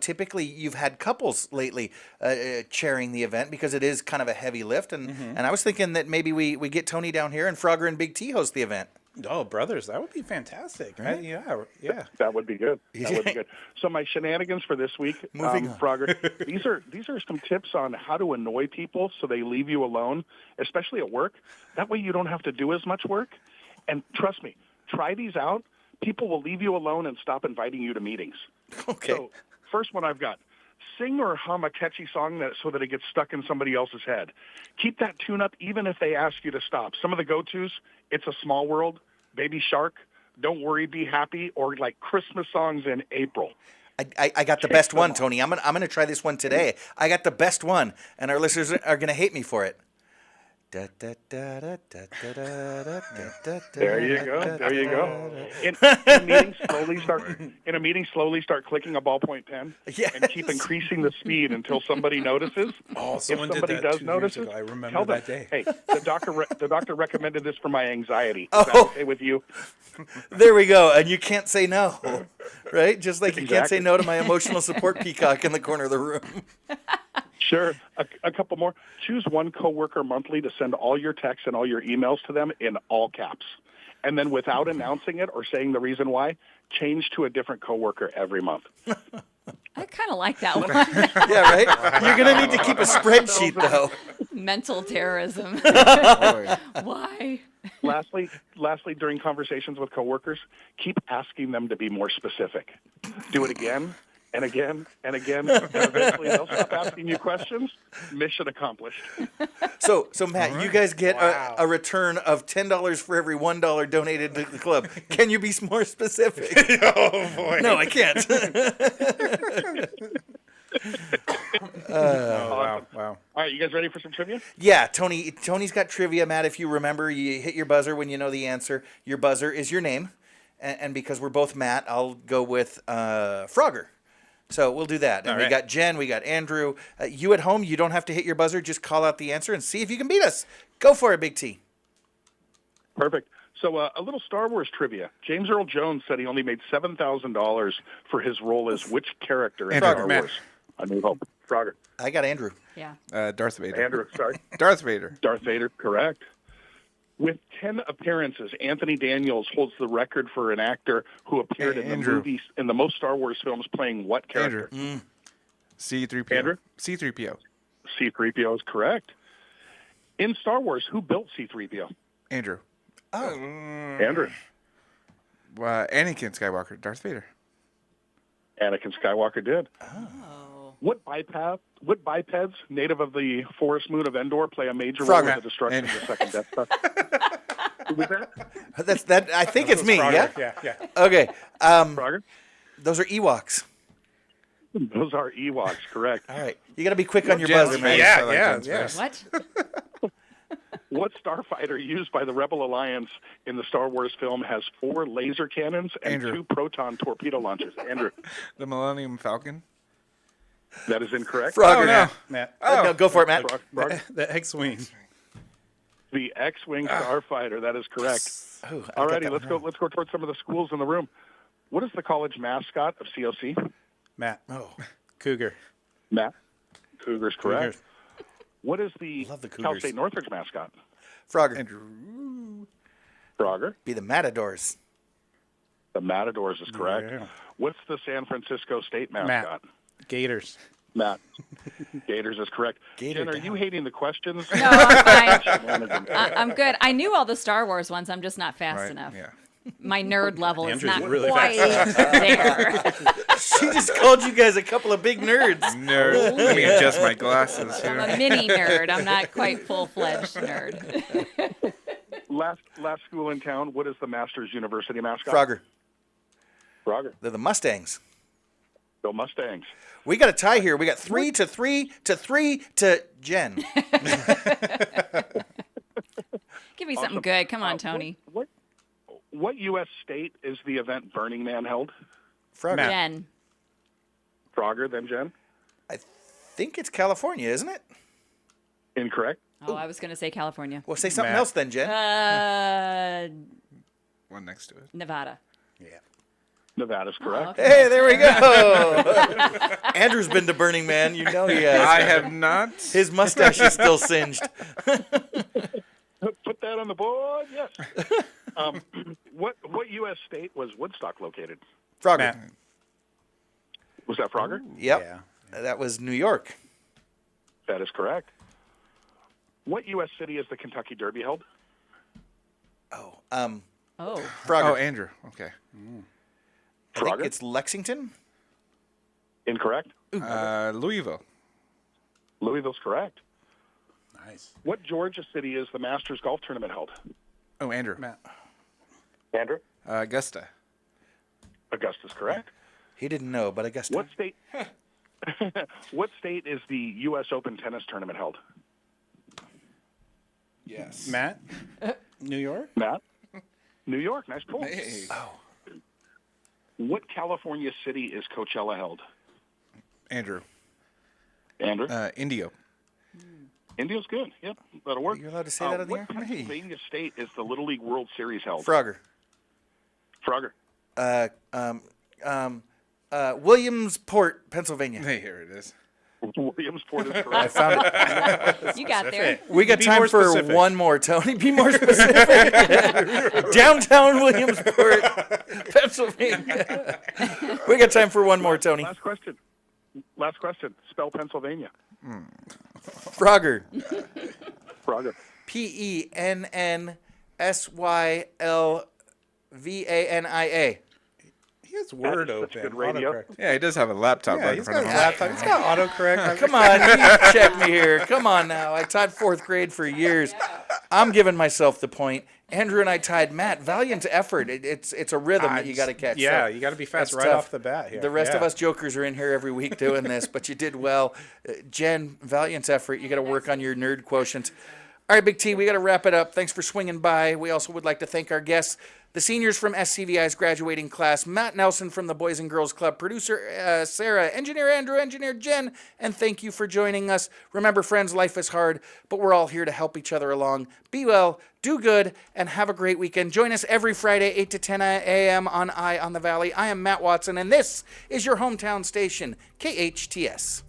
typically you've had couples lately chairing the event because it is kind of a heavy lift. And I was thinking that maybe we get Tony down here and Frogger and Big T host the event. Oh, brothers, that would be fantastic. Right? Yeah. That would be good. That would be good. So my shenanigans for this week, Frogger, these are some tips on how to annoy people so they leave you alone, especially at work. That way you don't have to do as much work. And trust me, try these out. People will leave you alone and stop inviting you to meetings. Okay. So first one I've got. Sing or hum a catchy song so that it gets stuck in somebody else's head. Keep that tune up even if they ask you to stop. Some of the go-tos, It's a Small World, Baby Shark, Don't Worry, Be Happy, or like Christmas songs in April. I got the best one, Tony. I'm gonna try this one today. I got the best one, and our listeners are gonna hate me for it. There you go. There you go. In a meeting, slowly start clicking a ballpoint pen and keep increasing the speed until somebody notices. Oh, if somebody does notice, I remember tell them, that day. Hey, the doctor recommended this for my anxiety. Is that okay with you? There we go. And you can't say no, right? Just like you can't say no to my emotional support peacock in the corner of the room. Sure. A couple more. Choose one coworker monthly to send all your texts and all your emails to them in all caps. And then without announcing it or saying the reason why, change to a different coworker every month. I kind of like that one. Yeah, right? You're going to need to keep a spreadsheet, though. Mental terrorism. Why? Lastly, during conversations with coworkers, keep asking them to be more specific. Do it again. And again, and again, and eventually they'll stop asking you questions. Mission accomplished. So Matt, you guys get a return of $10 for every $1 donated to the club. Can you be more specific? Oh, boy. No, I can't. Wow. All right, you guys ready for some trivia? Yeah, Tony's got trivia, Matt. If you remember, you hit your buzzer when you know the answer. Your buzzer is your name. And because we're both Matt, I'll go with Frogger. So we'll do that. And we got Jen, we got Andrew. You at home, you don't have to hit your buzzer. Just call out the answer and see if you can beat us. Go for it, Big T. Perfect. So a little Star Wars trivia. James Earl Jones said he only made $7,000 for his role as which character in Star Wars? A New Hope. Frogger. I got Andrew. Yeah. Darth Vader. Andrew, sorry. Darth Vader. Darth Vader, correct. With 10 appearances, Anthony Daniels holds the record for an actor who appeared in the Andrew. movies in the most Star Wars films playing what character? Andrew. C3PO. Andrew? C3PO. C-3PO is correct. In Star Wars, who built C-3PO? Andrew. Andrew. Anakin Skywalker. Darth Vader. Anakin Skywalker did. Oh. What bipeds, native of the forest moon of Endor, play a major Frogger. role in the destruction of the second Death Star? Who was that? That's that. I think it's me. Frogger. Yeah. Yeah. Okay. Frogger? Those are Ewoks. Those are Ewoks, correct. All right. You got to be quick on your Jen's buzzer, face. man. I like Yeah. Jen's Yeah. face. What? What starfighter used by the Rebel Alliance in the Star Wars film has 4 laser cannons and Andrew. 2 proton torpedo launchers? Andrew, The Millennium Falcon. that is incorrect. Frogger. Oh, no. Matt. No, go for it, Matt. Frogger. The X-Wing. The X-wing starfighter. That is correct. Oh, I got Alrighty, that let's one go. Let's go towards some of the schools in the room. What is the college mascot of COC? Matt. Oh, Cougar. Matt. Cougars, correct. Cougars. What is the Love the Cal Cougars. State Northridge mascot? Frogger. Andrew. Frogger. Be the Matadors. The Matadors is correct. Yeah. What's the San Francisco State mascot? Gators. Matt. Gators is correct. Gator Jen, are down. you hating the questions? No, I'm fine. Management. I'm good. I knew all the Star Wars ones. I'm just not fast Right. enough. Yeah. My nerd level Andrew's is not really quite there. She just called you guys a couple of big nerds. Nerd. Let me adjust my glasses I'm a here. mini nerd. I'm not quite full-fledged nerd. Last school in town. What is the Masters University mascot? Frogger. Frogger. They're the Mustangs. Go Mustangs. We got a tie here. We got 3 to 3 to 3 to Jen. Give me something good. Come on, Tony. What U.S. state is the event Burning Man held? Frogger. Matt. Jen. Frogger, then Jen? I think it's California, isn't it? Incorrect. Oh, I was going to say California. Well, say something Matt. else then, Jen. One next to it. Nevada. Yeah. Nevada's correct. okay. Hey, there we go. Andrew's been to Burning Man. You know he has. I have not. His mustache is still singed. Put that on the board. Yes. What U.S. state was Woodstock located? Frogger. Matt. Was that Frogger? Yep. Yeah. That was New York. That is correct. What U.S. city is the Kentucky Derby held? Oh, Oh. Frogger. Oh, Andrew. Okay. I think Frogger? it's Lexington. Incorrect. Louisville. Louisville's correct. Nice. What Georgia city is the Masters Golf Tournament held? Oh, Andrew. Matt. Andrew? Augusta. Augusta's correct. He didn't know, but I guess. What state? What state is the U.S. Open tennis tournament held? Yes. Matt. New York. Matt? New York. Nice pull. Hey. What California city is Coachella held? Andrew. Andrew? Indio. India's good. Yep, that'll work. You're allowed to say that on the what air? Pennsylvania state is the Little League World Series held? Frogger. Frogger. Williamsport, Pennsylvania. Hey, here it is. Williamsport is I correct. found it. You got there. We got Be time more for specific. one more, Tony. Be more specific. Downtown Williamsport, Pennsylvania. We got time for one more, Tony. Last question. Last question. Spell Pennsylvania. Frogger. Frogger. PENNSYLVANIA. He has Word That is such open. good radio. Autocorrect. Yeah, he does have a laptop Yeah, right in he's front got of a him. laptop. He's got autocorrect. Come on, you check me here. Come on now. I taught fourth grade for years. I'm giving myself the point. Andrew and I tied Matt. Valiant effort. It's a rhythm that you got to catch. Yeah, So you got to be fast that's right tough. off the bat here. The rest of Yeah. us jokers are in here every week doing this, but you did well. Jen, valiant effort. You got to work on your nerd quotient. All right, Big T, we got to wrap it up. Thanks for swinging by. We also would like to thank our guests, the seniors from SCVi's graduating class, Matt Nelson from the Boys and Girls Club, producer Sarah, engineer Andrew, engineer Jen, and thank you for joining us. Remember, friends, life is hard, but we're all here to help each other along. Be well, do good, and have a great weekend. Join us every Friday, 8 to 10 a.m. on Eye on the Valley. I am Matt Watson, and this is your hometown station, KHTS.